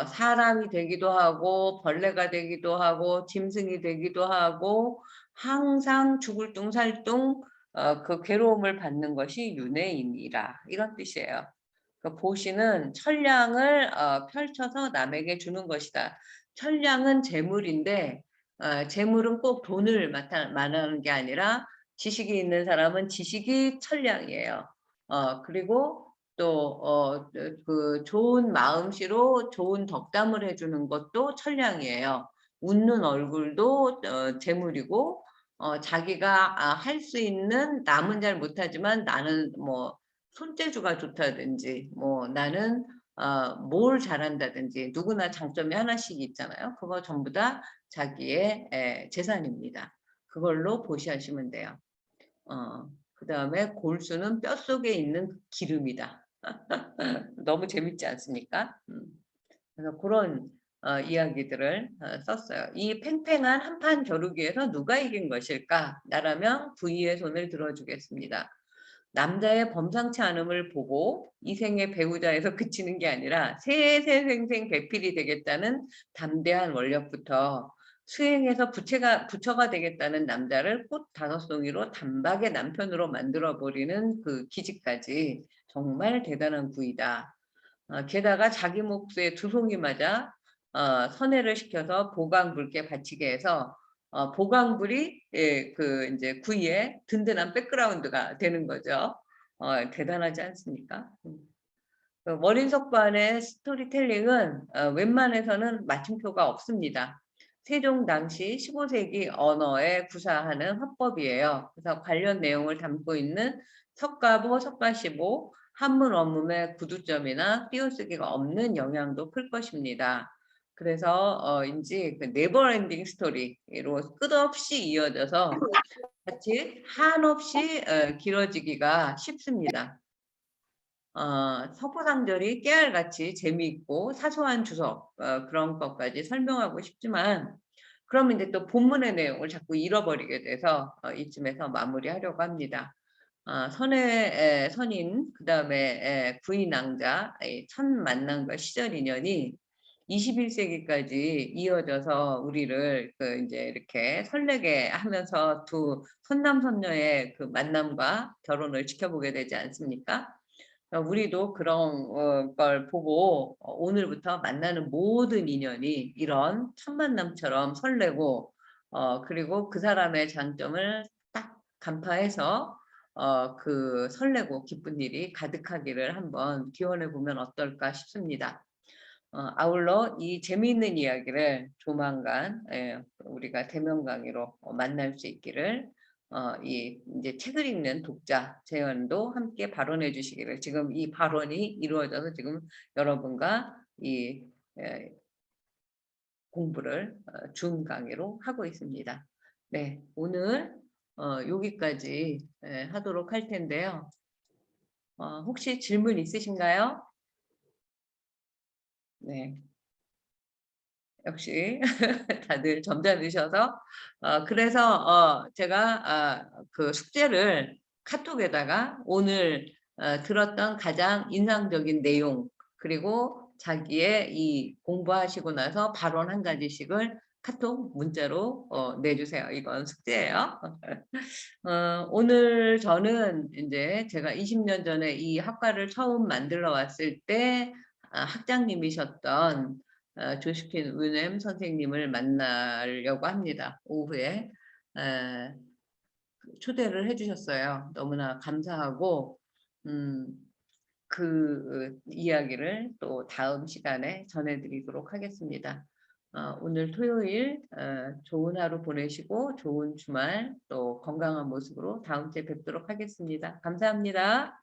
사람이 되기도 하고 벌레가 되기도 하고 짐승이 되기도 하고 항상 죽을 둥살둥 그 괴로움을 받는 것이 윤회이니라 이런 뜻이에요. 그 보시는 천량을 펼쳐서 남에게 주는 것이다. 천량은 재물인데 재물은 꼭 돈을 말하는 게 아니라 지식이 있는 사람은 지식이 천량이에요. 그리고 또 그 좋은 마음씨로 좋은 덕담을 해주는 것도 천량이에요. 웃는 얼굴도 재물이고 자기가 할 수 있는 남은 잘 못하지만 나는 뭐 손재주가 좋다든지 뭐 나는 뭘 잘한다든지 누구나 장점이 하나씩 있잖아요. 그거 전부 다 자기의 재산입니다. 그걸로 보시하시면 돼요. 그 다음에 골수는 뼛속에 있는 기름이다. 너무 재밌지 않습니까? 그래서 그런 이야기들을 썼어요. 이 팽팽한 한판 겨루기에서 누가 이긴 것일까? 나라면 부위의 손을 들어주겠습니다. 남자의 범상치 않음을 보고 이 생의 배우자에서 그치는 게 아니라 세세생생 배필이 되겠다는 담대한 원력부터 수행해서 부처가 되겠다는 남자를 꽃 5송이로 단박에 남편으로 만들어버리는 그 기질까지 정말 대단한 부위다. 게다가 자기 몫에 두 송이 맞아 선회를 시켜서 보강불께 바치게 해서 보강불이 이제 구이의 든든한 백그라운드가 되는 거죠. 대단하지 않습니까? 원인석반의 스토리텔링은 웬만해서는 맞춤표가 없습니다. 세종 당시 15세기 언어에 구사하는 화법이에요. 그래서 관련 내용을 담고 있는 석가보, 석가시보, 한문 원문의 구두점이나 띄어쓰기가 없는 영향도 클 것입니다. 그래서 인지 그 네버엔딩 스토리로 끝없이 이어져서 같이 한없이 길어지기가 쉽습니다. 서부상절이 깨알같이 재미있고 사소한 주석 그런 것까지 설명하고 싶지만 그러면 이제 또 본문의 내용을 자꾸 잃어버리게 돼서 이쯤에서 마무리하려고 합니다. 선의 선인 그 다음에 구인왕자 첫 만남과 시절 인연이 21세기까지 이어져서 우리를 이제 이렇게 설레게 하면서 두 선남선녀의 그 만남과 결혼을 지켜보게 되지 않습니까? 우리도 그런 걸 보고 오늘부터 만나는 모든 인연이 이런 첫 만남처럼 설레고 그리고 그 사람의 장점을 딱 간파해서 그 설레고 기쁜 일이 가득하기를 한번 기원해 보면 어떨까 싶습니다. 아울러 이 재미있는 이야기를 조만간 우리가 대면 강의로 만날 수 있기를 이제 책을 읽는 독자 재연도 함께 발언해 주시기를 지금 이 발언이 이루어져서 지금 여러분과 이 공부를 줌 강의로 하고 있습니다. 네, 오늘 여기까지 하도록 할 텐데요. 혹시 질문 있으신가요? 네. 역시 다들 점잖으셔서 그래서 제가 그 숙제를 카톡에다가 오늘 들었던 가장 인상적인 내용 그리고 자기의 이 공부하시고 나서 발언 한 가지씩을 카톡 문자로 내주세요. 이건 숙제예요. 오늘 저는 이제 제가 20년 전에 이 학과를 처음 만들어 왔을 때 학장님이셨던 조시킨 은엠 선생님을 만나려고 합니다. 오후에 초대를 해주셨어요. 너무나 감사하고 그 이야기를 또 다음 시간에 전해드리도록 하겠습니다. 오늘 토요일 좋은 하루 보내시고 좋은 주말 또 건강한 모습으로 다음 주에 뵙도록 하겠습니다. 감사합니다.